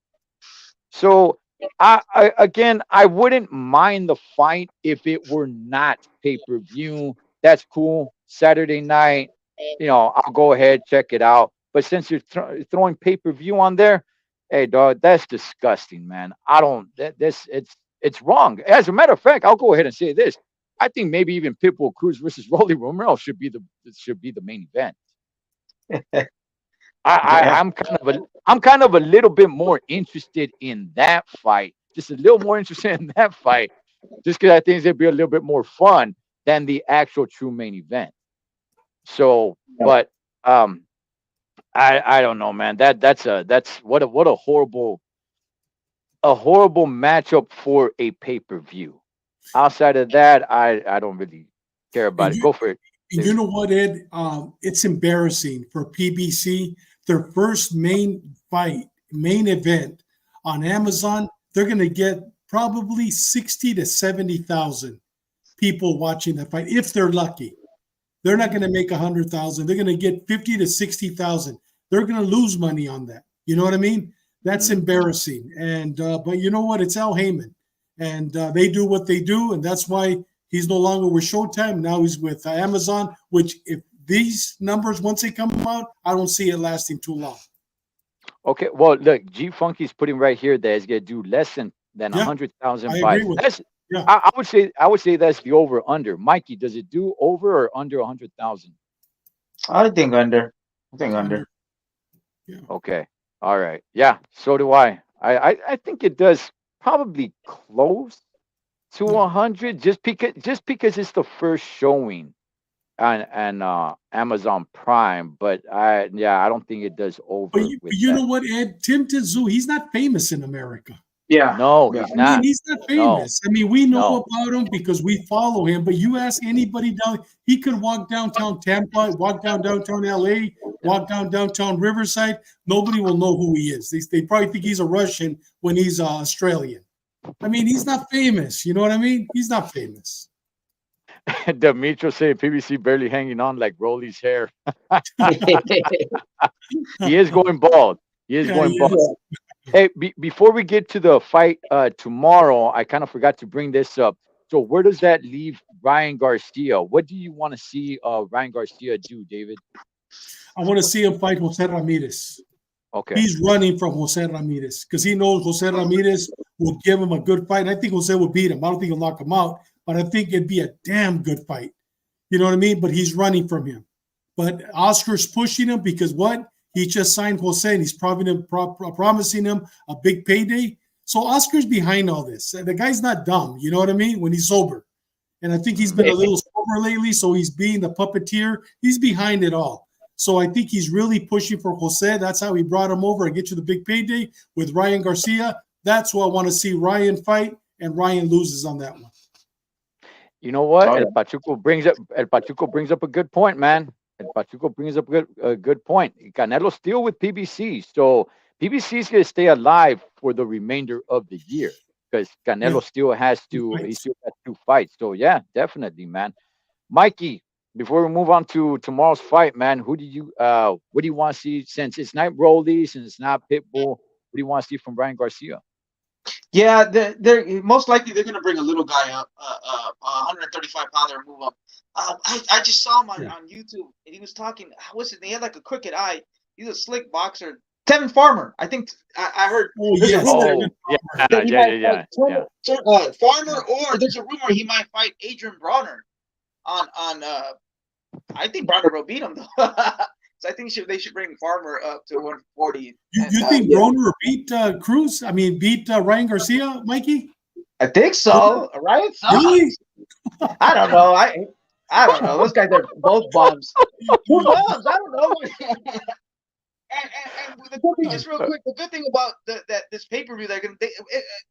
So I wouldn't mind the fight if it were not pay-per-view. That's cool. Saturday night, I'll go ahead, check it out. But since you're throwing pay-per-view on there, hey, dog, that's disgusting, man. It's wrong. As a matter of fact, I'll go ahead and say this. I think maybe even Pitbull Cruz versus Rolly Romero should be the main event. I'm kind of a little bit more interested in that fight. Just a little more interested in that fight, just because I think it'd be a little bit more fun than the actual true main event. So, but I don't know, man. That's what a horrible matchup for a pay-per-view. Outside of that, I don't really care about it. Go for it. You know what, Ed? It's embarrassing for PBC. Their first main event on Amazon, they're going to get probably 60 to 70,000 people watching that fight if they're lucky. They're not going to make 100,000. They're going to get 50 to 60,000. They're going to lose money on that. You know what I mean? That's embarrassing. And but you know what? It's Al Heyman, and they do what they do, and that's why he's no longer with Showtime. Now he's with Amazon. Which, if these numbers once they come out, I don't see it lasting too long. Okay, well, look, G Funky's putting right here that it's going to do less than 100,000 buys. Yeah. I would say that's the over under. Mikey, does it do over or under 100,000? I think under. I think under. Under. Yeah. Okay. All right. Yeah. So do I. I think it does probably close to Yeah. 100 just because it's the first showing on Amazon Prime. But I don't think it does But over with you that. know what, Ed? Tim Tszyu, he's not famous in America. Yeah. No, Yeah. he's I mean, not. he's not No, famous. I mean, we know no. about him because we follow him. But you ask anybody down, he could walk downtown Tampa, walk downtown LA, walk downtown Riverside. Nobody will know who he is. They probably think he's a Russian when he's Australian. I mean, he's not famous. You know what I mean? He's not famous. Demetrio saying PBC barely hanging on like Rolly's hair. He is going bald. He is Yeah, going he bald. is. Hey, before we get to the fight tomorrow, I kind of forgot to bring this up. So where does that leave Ryan Garcia? What do you want to see Ryan Garcia do, David? I want to see him fight Jose Ramirez. Okay. He's running from Jose Ramirez because he knows Jose Ramirez will give him a good fight. I think Jose will beat him. I don't think he'll knock him out, but I think it'd be a damn good fight. You know what I mean? But he's running from him. But Oscar's pushing him because what? He just signed Jose and he's probably promising him a big payday. So Oscar's behind all this. The guy's not dumb. You know what I mean? When he's sober. And I think he's been a little sober lately, so he's being the puppeteer. He's behind it all. So I think he's really pushing for Jose. That's how he brought him over and get you the big payday with Ryan Garcia. That's who I want to see Ryan fight, and Ryan loses on that one. You know what? Oh, yeah. El Pachuco brings up a good point, man. El Pachuco brings up a good point. Canelo's still with PBC, so PBC is going to stay alive for the remainder of the year because Canelo Yeah. still has to. He still has 2 fights. So yeah, definitely, man. Mikey, before we move on to tomorrow's fight, man, what do you want to see since it's not Rolly, since it's not Pitbull? What do you want to see from Brian Garcia? Yeah, they're most likely they're gonna bring a little guy up, 135 pounder and move up. I just saw him on YouTube and he was talking. What's it? He had like a crooked eye. He's a slick boxer. Tevin Farmer. I think I heard. Oh, there's yes. a rumor that he might fight Farmer, or there's a rumor he might fight Adrian Bronner on. I think Bronner will beat him though. So I think they should bring Farmer up to 140. You think Broner beat Cruz? I mean, beat Ryan Garcia, Mikey? I think so. Right? Really? I don't know. I don't know. Those guys are both bums. Who knows? I don't know. And the good thing, just real quick, the good thing about that this pay per view,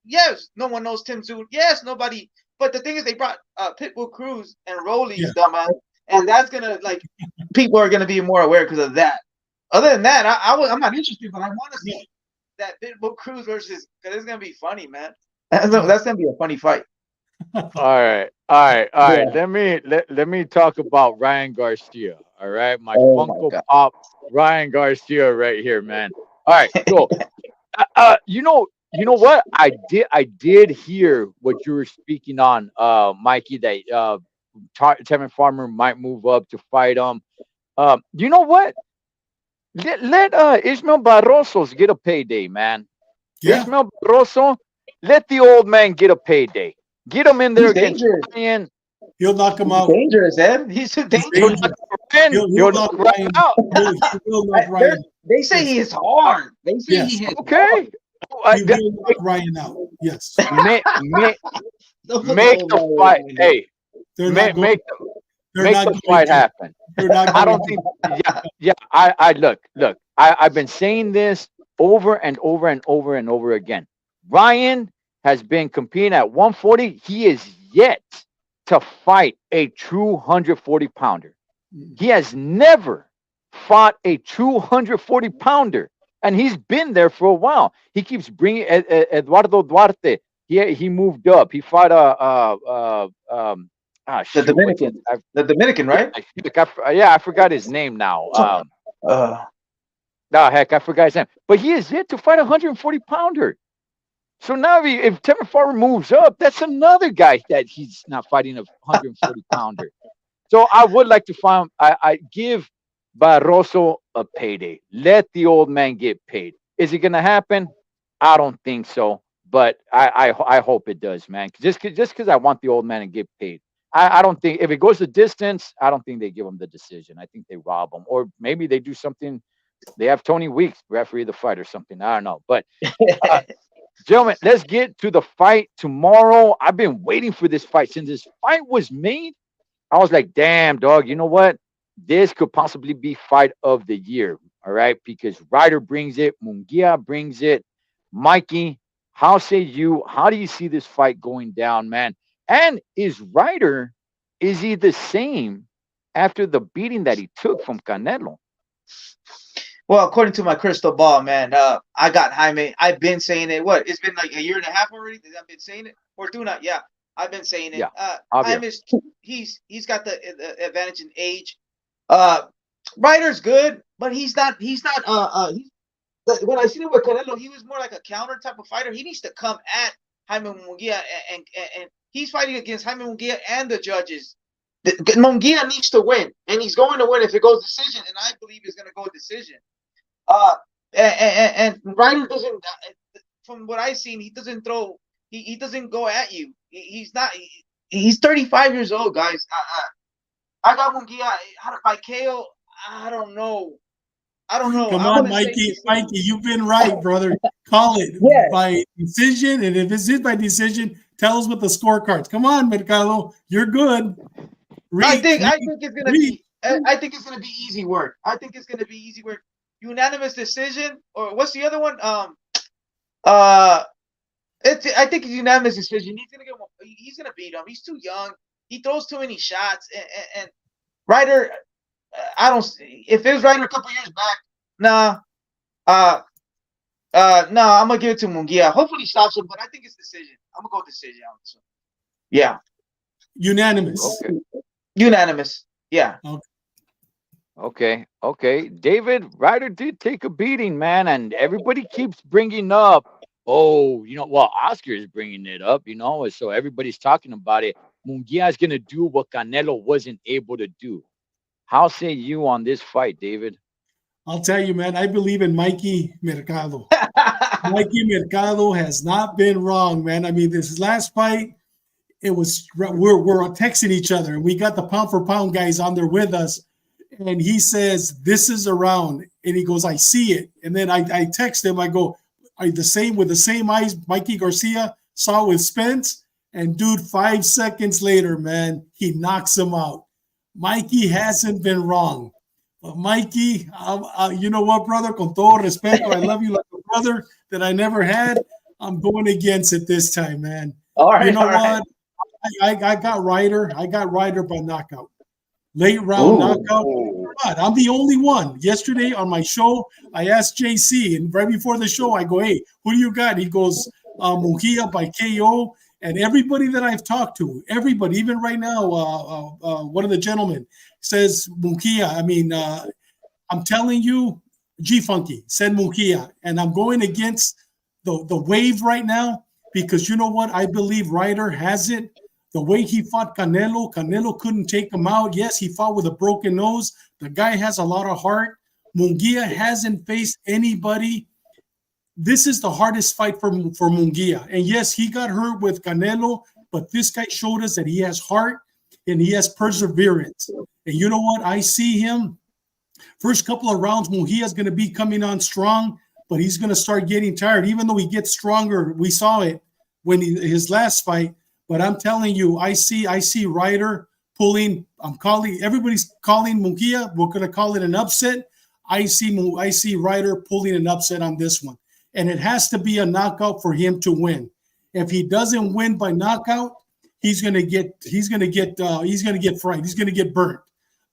yes, no one knows Tim Tszyu. Yes, nobody. But the thing is, they brought Pitbull Cruz and Rolly's dumbass, and that's gonna people are gonna be more aware because of that. Other than that, I'm not interested, but I want to see that Pitbull Cruz because it's gonna be funny, man. That's gonna be a funny fight. All right. Let me talk about Ryan Garcia. All right, my Funko Pop Ryan Garcia right here, man. All right, so you know what I did hear what you were speaking on, Mikey, that Tevin Farmer might move up to fight him. You know what? Let Ismael Barrosos get a payday, man. Yeah. Ismael Barroso, let the old man get a payday. Get him in there against Ryan. He'll knock him out. Dangerous, Ed. He's too dangerous. He'll knock Ryan out. He'll knock Ryan. They say he hits hard. They say he hits okay. He will knock Ryan out. Yes. Make the fight. Hey, make the fight happen. I don't think. Yeah. I look. I've been saying this over and over and over and over again. Ryan has been competing at 140. He is yet to fight a true 140 pounder. He has never fought a true 140 pounder, and he's been there for a while. He keeps bringing Eduardo Duarte. He moved up. He fought the Dominican. The Dominican, right? I forgot his name now. Heck, I forgot his name. But he is yet to fight a 140 pounder. So now if Tevin Farmer moves up, that's another guy that he's not fighting a 140 pounder. So I would like to find I give Barroso a payday. Let the old man get paid. Is it gonna happen? I don't think so. But I hope it does, man. Just because I want the old man to get paid. I don't think if it goes the distance, I don't think they give him the decision. I think they rob him, or maybe they do something. They have Tony Weeks referee the fight or something. I don't know, but uh, gentlemen, let's get to the fight tomorrow. I've been waiting for this fight since this fight was made. I was like, damn, dog, you know what? This could possibly be fight of the year. All right. Because Ryder brings it, Munguia brings it. Mikey, how say you? How do you see this fight going down, man? And is he the same after the beating that he took from Canelo? Well, according to my crystal ball, man, I got Jaime. I've been saying it. What? It's been like a year and a half already that I've been saying it. Or do not? Yeah, I've been saying it. Yeah, Jaime's he's got the advantage in age. Ryder's good, but he's not. When I seen him with Canelo, he was more like a counter type of fighter. He needs to come at Jaime Munguia, and he's fighting against Jaime Munguia and the judges. Munguia needs to win, and he's going to win if it goes decision, and I believe it's going to go decision. And Ryder doesn't, from what I've seen, he doesn't throw, he doesn't go at you. He's not. He's 35 years old, guys. I got Munguia by KO. I don't know. Come on, Mikey. Mikey, you've been right, brother. Call it by decision, and if it's by decision, tell us what the scorecards. Come on, Mercado, you're good. I think it's gonna be. I think it's gonna be easy work. Unanimous decision, or what's the other one? I think it's unanimous decision. He's gonna beat him. He's too young. He throws too many shots, and Ryder. I don't. If it was Ryder a couple years back, nah. I'm gonna give it to Munguia. Hopefully, he stops him, but I think it's decision. I'm gonna go decision on this one. Yeah. Unanimous. Okay. Unanimous. Yeah. Okay. David, Ryder did take a beating, man, and everybody keeps bringing up. Oh, Oscar is bringing it up, so everybody's talking about it. Munguia is gonna do what Canelo wasn't able to do. How say you on this fight, David? I'll tell you, man, I believe in Mikey Mercado. Mikey Mercado has not been wrong, man. I mean, this last fight, we're texting each other, and we got the pound for pound guys on there with us, and he says, this is a round, and he goes, I see it. And then I text him, I go, are you the same with the same eyes Mikey Garcia saw with Spence? And dude, 5 seconds later, man, he knocks him out. Mikey hasn't been wrong. But Mikey, you know what, brother? Con todo respeto, I love you like a brother that I never had. I'm going against it this time, man. All right. You know what? I got Ryder. I got Ryder by knockout. Late round knockout. But I'm the only one. Yesterday on my show, I asked JC, and right before the show, I go, hey, who do you got? He goes, Munguia by KO. And everybody that I've talked to, everybody, even right now, one of the gentlemen says Munguia. I mean, I'm telling you, G-Funky said Munguia. And I'm going against the wave right now because you know what? I believe Ryder has it. The way he fought Canelo couldn't take him out. Yes, he fought with a broken nose. The guy has a lot of heart. Munguia hasn't faced anybody. This is the hardest fight for Munguia. And yes, he got hurt with Canelo, but this guy showed us that he has heart and he has perseverance. And you know what? I see him. First couple of rounds, Munguia is going to be coming on strong, but he's going to start getting tired. Even though he gets stronger, we saw it when his last fight. But I'm telling you, I see Ryder pulling. Everybody's calling Munguia. We're going to call it an upset. I see Ryder pulling an upset on this one. And it has to be a knockout for him to win. If he doesn't win by knockout, he's gonna get fried. He's gonna get burnt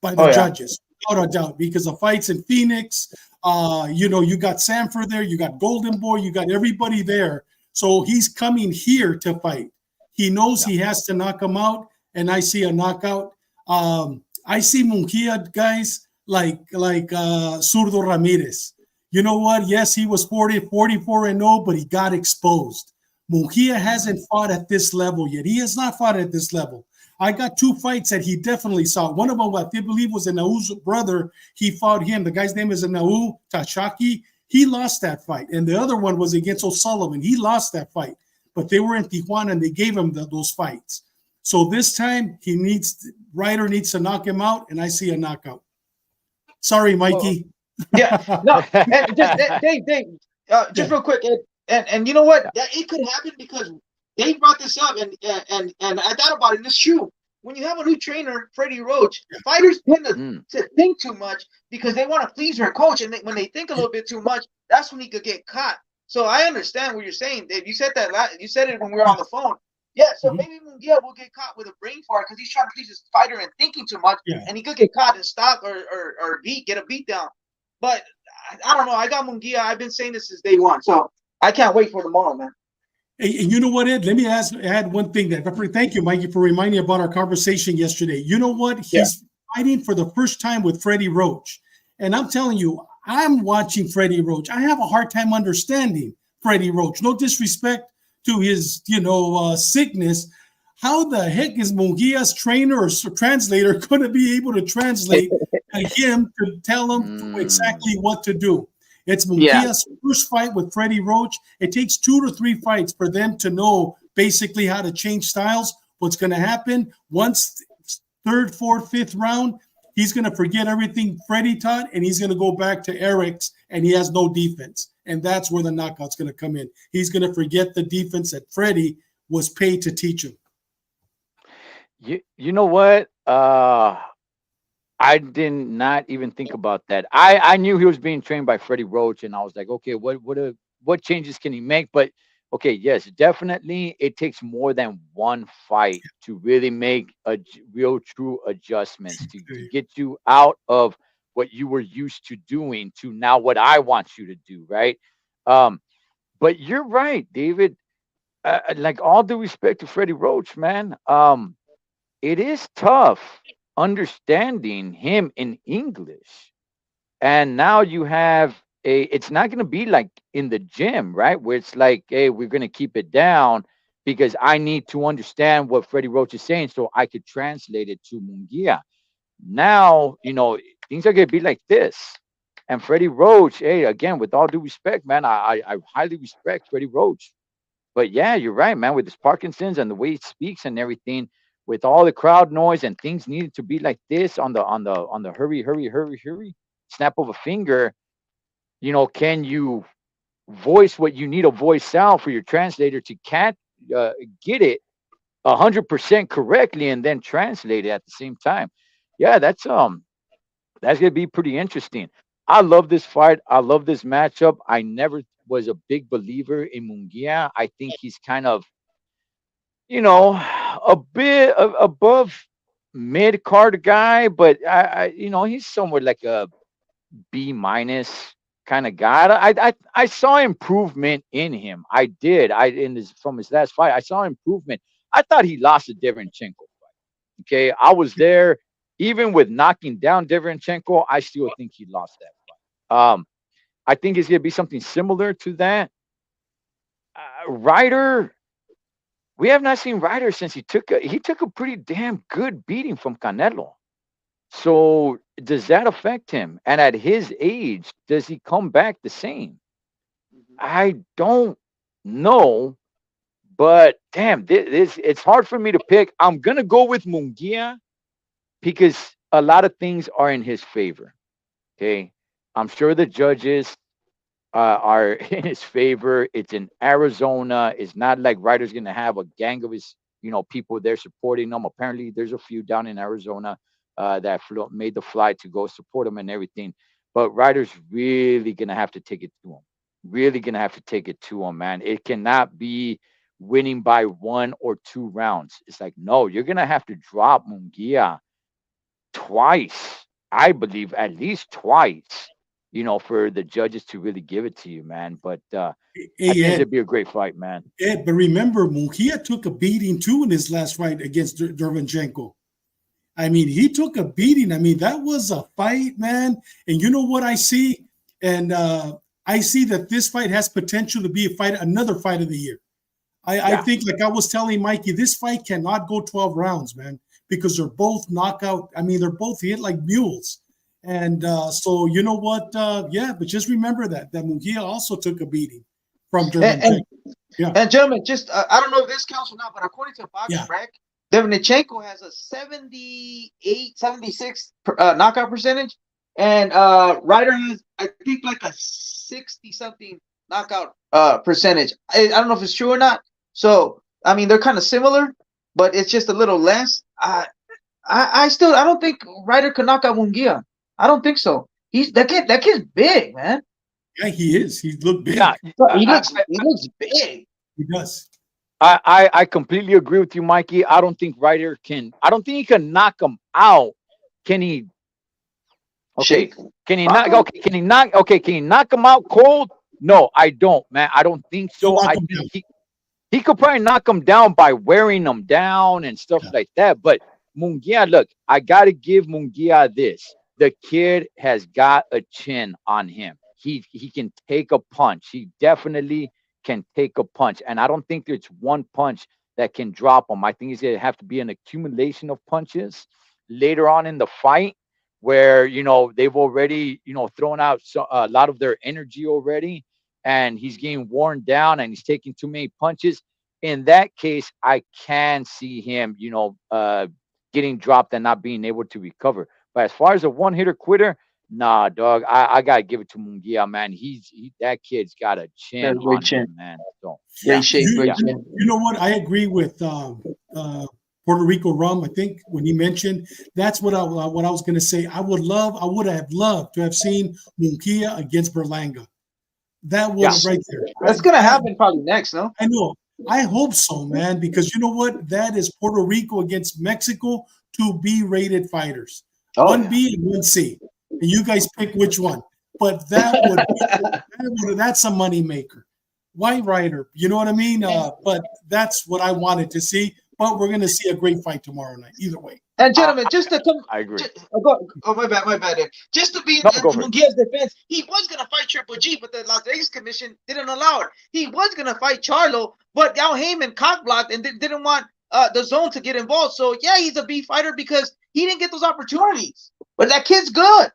by the judges, without a doubt. Because the fights in Phoenix, you got Sanford there, you got Golden Boy, you got everybody there. So he's coming here to fight. He knows he has to knock him out, and I see a knockout. I see Munguia, guys, like Zurdo Ramirez. You know what? Yes, he was 44-0, but he got exposed. Munguia hasn't fought at this level yet. He has not fought at this level. I got 2 fights that he definitely saw. One of them, I believe, was Nau's brother. He fought him. The guy's name is Nau Tachaki. He lost that fight. And the other one was against O'Sullivan. He lost that fight. But they were in Tijuana, and they gave him those fights. So this time Ryder needs to knock him out, and I see a knockout. Sorry, Mikey. Yeah, no, and just Dave, just real quick, and you know what? It could happen because Dave brought this up, and I thought about it. And it's true. When you have a new trainer, Freddie Roach, fighters tend to think too much because they want to please their coach, and when they think a little bit too much, that's when he could get caught. So I understand what you're saying, Dave. You said that. You said it when we were on the phone. Yeah, so maybe Munguia will get caught with a brain fart because he's trying to please his fighter and thinking too much, and he could get caught and stop or get a beat down. But I don't know. I got Munguia. I've been saying this since day one, so I can't wait for tomorrow, man. Hey, and you know what, Ed? Let me add one thing. Thank you, Mikey, for reminding me about our conversation yesterday. You know what? He's fighting for the first time with Freddie Roach, and I'm telling you, I'm watching Freddie Roach. I have a hard time understanding Freddie Roach. No disrespect to his, sickness. How the heck is Munguia's trainer or translator going to be able to translate to him to tell him exactly what to do? It's Munguia's first fight with Freddie Roach. It takes 2 to 3 fights for them to know basically how to change styles. What's going to happen once 3rd, 4th, 5th round, he's going to forget everything Freddie taught, and he's going to go back to Eric's, and he has no defense. And that's where the knockout's going to come in. He's going to forget the defense that Freddie was paid to teach him. You know what? I did not even think about that. I knew he was being trained by Freddie Roach, and I was like, okay, what changes can he make? But okay, yes, definitely, it takes more than one fight to really make a real, true adjustments to get you out of what you were used to doing to now what I want you to do, right? But you're right, David. Like all due respect to Freddie Roach, man. It is tough understanding him in English. And now you have it's not going to be like in the gym, right? Where it's like, hey, we're going to keep it down because I need to understand what Freddie Roach is saying so I could translate it to Munguia. Now, things are going to be like this. And Freddie Roach, hey, again, with all due respect, man, I highly respect Freddie Roach. But yeah, you're right, man, with his Parkinson's and the way he speaks and everything, with all the crowd noise and things needed to be like this on the hurry, snap of a finger, can you voice what you need to voice out for your translator to get it 100% correctly and then translate it at the same time? Yeah, that's gonna be pretty interesting. I love this fight. I love this matchup. I never was a big believer in Munguia. I think he's kind of a bit above mid card guy, but he's somewhere like a B minus kind of guy. I saw improvement in him. I did. From his last fight, I saw improvement. I thought he lost to Deverenchenko fight. Okay, I was there. Even with knocking down Deverenchenko, I still think he lost that fight. I think it's gonna be something similar to that. Ryder. We have not seen Ryder since he took a pretty damn good beating from Canelo. So does that affect him? And at his age, does he come back the same? I don't know, but damn, it's hard for me to pick. I'm gonna go with Munguia because a lot of things are in his favor. Okay, I'm sure the judges are in his favor. It's in Arizona. It's not like Ryder's going to have a gang of his, people there supporting him. Apparently, there's a few down in Arizona that made the flight to go support him and everything. But Ryder's really going to have to take it to him. Really going to have to take it to him, man. It cannot be winning by 1 or 2 rounds. It's like, no, you're going to have to drop Munguia twice. I believe at least twice. For the judges to really give it to you, man. But I think it'd be a great fight, man. Ed, but remember, Munguia took a beating too in his last fight against Deverenchenko. I mean, he took a beating. I mean, that was a fight, man. And you know what I see? And I see that this fight has potential to be another fight of the year. I think, like I was telling Mikey, this fight cannot go 12 rounds, man, because they're both knockout. I mean, they're both hit like mules. And so, you know what? But just remember that Munguia also took a beating from Deverenchenko. And gentlemen, just I don't know if this counts or not, but according to Box Rec, Devinichenko has a 78, 76 knockout percentage, and Ryder has, I think, like a 60 something knockout percentage. I don't know if it's true or not. So I mean, they're kind of similar, but it's just a little less. I don't think Ryder could knock out Munguia. I don't think so. He's that kid. That kid's big, man. Yeah, he is. He looked big. Yeah, He looks big. He does. I completely agree with you, Mikey. I don't think Ryder can. I don't think he can knock him out. Can he? Okay. Shake. Can he knock? Okay. Can he knock? Okay. Can he knock him out cold? No, I don't, man. I don't think so. He'll knock I him think he could probably knock him down by wearing him down and stuff like that. But Munguia, look, I gotta give Munguia this. The kid has got a chin on him. He can take a punch. He definitely can take a punch. And I don't think there's one punch that can drop him. I think it's gonna have to be an accumulation of punches later on in the fight where they've already thrown out a lot of their energy already, and he's getting worn down and he's taking too many punches. In that case, I can see him getting dropped and not being able to recover. But as far as a one-hitter quitter, nah, dog, I gotta give it to Munguia, man. That kid's got a chin on him, man. So Great shape, great You shape. know what? I agree with Puerto Rico Rum. I think when he mentioned that's what I was going to say. I would have loved to have seen Munguia against Berlanga. That was right there. That's gonna happen probably next, no? I know. I hope so, man, because you know what? That is Puerto Rico against Mexico, 2 B-rated fighters. Oh, 1B and 1C. And you guys pick which one. But that's a moneymaker. White Rider, you know what I mean? But that's what I wanted to see. But we're going to see a great fight tomorrow night, either way. And gentlemen, just to come, I agree. my bad. Just to be in go Munguia's defense, he was gonna fight Triple G, but the Las Vegas Commission didn't allow it. He was gonna fight Charlo, but Al Heyman cockblocked and didn't want the zone to get involved. So yeah, he's a B fighter because he didn't get those opportunities. But that kid's good.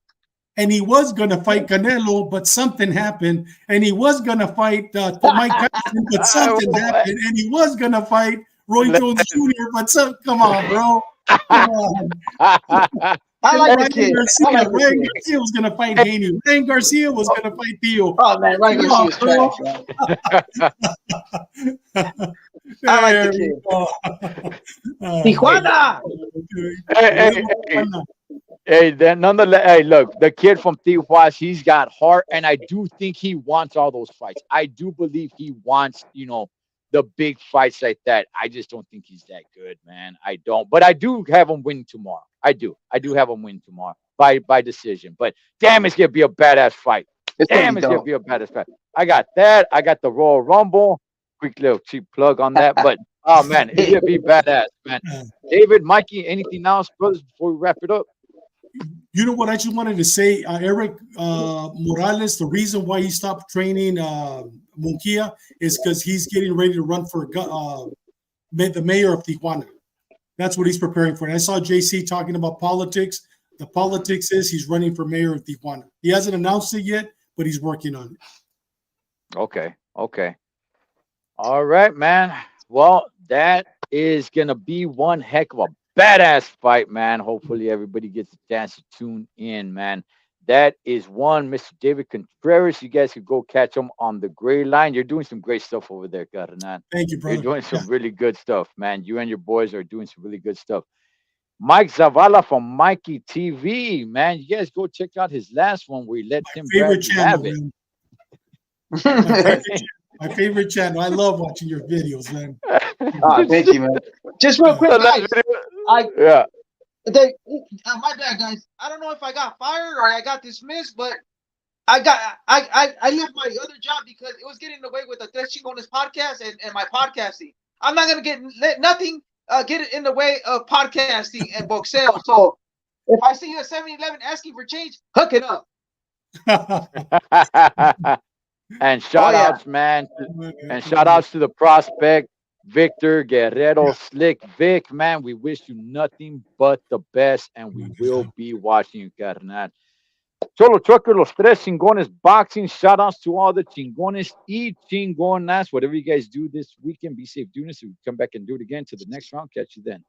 And he was going to fight Canelo, but something happened. And he was going to fight Mike Tyson, but something happened. And he was going to fight Roy Jones Jr., but come on, bro. Come on. I like the kid. Ryan Garcia was going to fight Haney. Ryan Garcia was going to fight Theo. Oh, man, Ryan Garcia's trash, man. I like the kid. Tijuana! Hey, then nonetheless, hey, look, the kid from Tijuana, he's got heart, and I do think he wants all those fights. I do believe he wants, the big fights like that. I just don't think he's that good, man. I don't. But I do have him win tomorrow. I do have him win tomorrow by decision. But damn, it's gonna be a badass fight. Damn, it's gonna be a badass fight. I got that. I got the Royal Rumble. Quick little cheap plug on that. But oh man, it's gonna be badass, man. David, Mikey, anything else, brothers, before we wrap it up? You know what I just wanted to say, Eric Morales, the reason why he stopped training Munguia is because he's getting ready to run for the mayor of Tijuana. That's what he's preparing for. And I saw JC talking about politics. The politics is he's running for mayor of Tijuana. He hasn't announced it yet, but he's working on it. Okay. All right, man. Well, that is going to be one heck of a badass fight, man. Hopefully everybody gets a chance to tune in, man. That is one Mr. David Contreras. You guys could go catch him on the gray line. You're doing some great stuff over there, Carnal. Thank you, brother. You're doing some really good stuff, man. You and your boys are doing some really good stuff. Mike Zavala from Mikey TV, man. You guys go check out his last one where he let Tim Bradley have it. My favorite channel. I love watching your videos, man. Thank you, man. Just real quick, guys. My bad, guys. I don't know if I got fired or I got dismissed, but I left my other job because it was getting in the way with the Tres Chingones podcast and my podcasting. I'm not gonna let nothing get in the way of podcasting and boxeo. So if I see you at 7-Eleven asking for change, hook it up. And shout outs, man. And shout outs to the prospect, Victor Guerrero, Slick Vic, man. We wish you nothing but the best, and we will be watching you, carnal. Cholo Trucker, Los Tres Chingones Boxing. Shout outs to all the Chingones y Chingonas. Whatever you guys do this weekend, be safe doing this. We come back and do it again to the next round. Catch you then.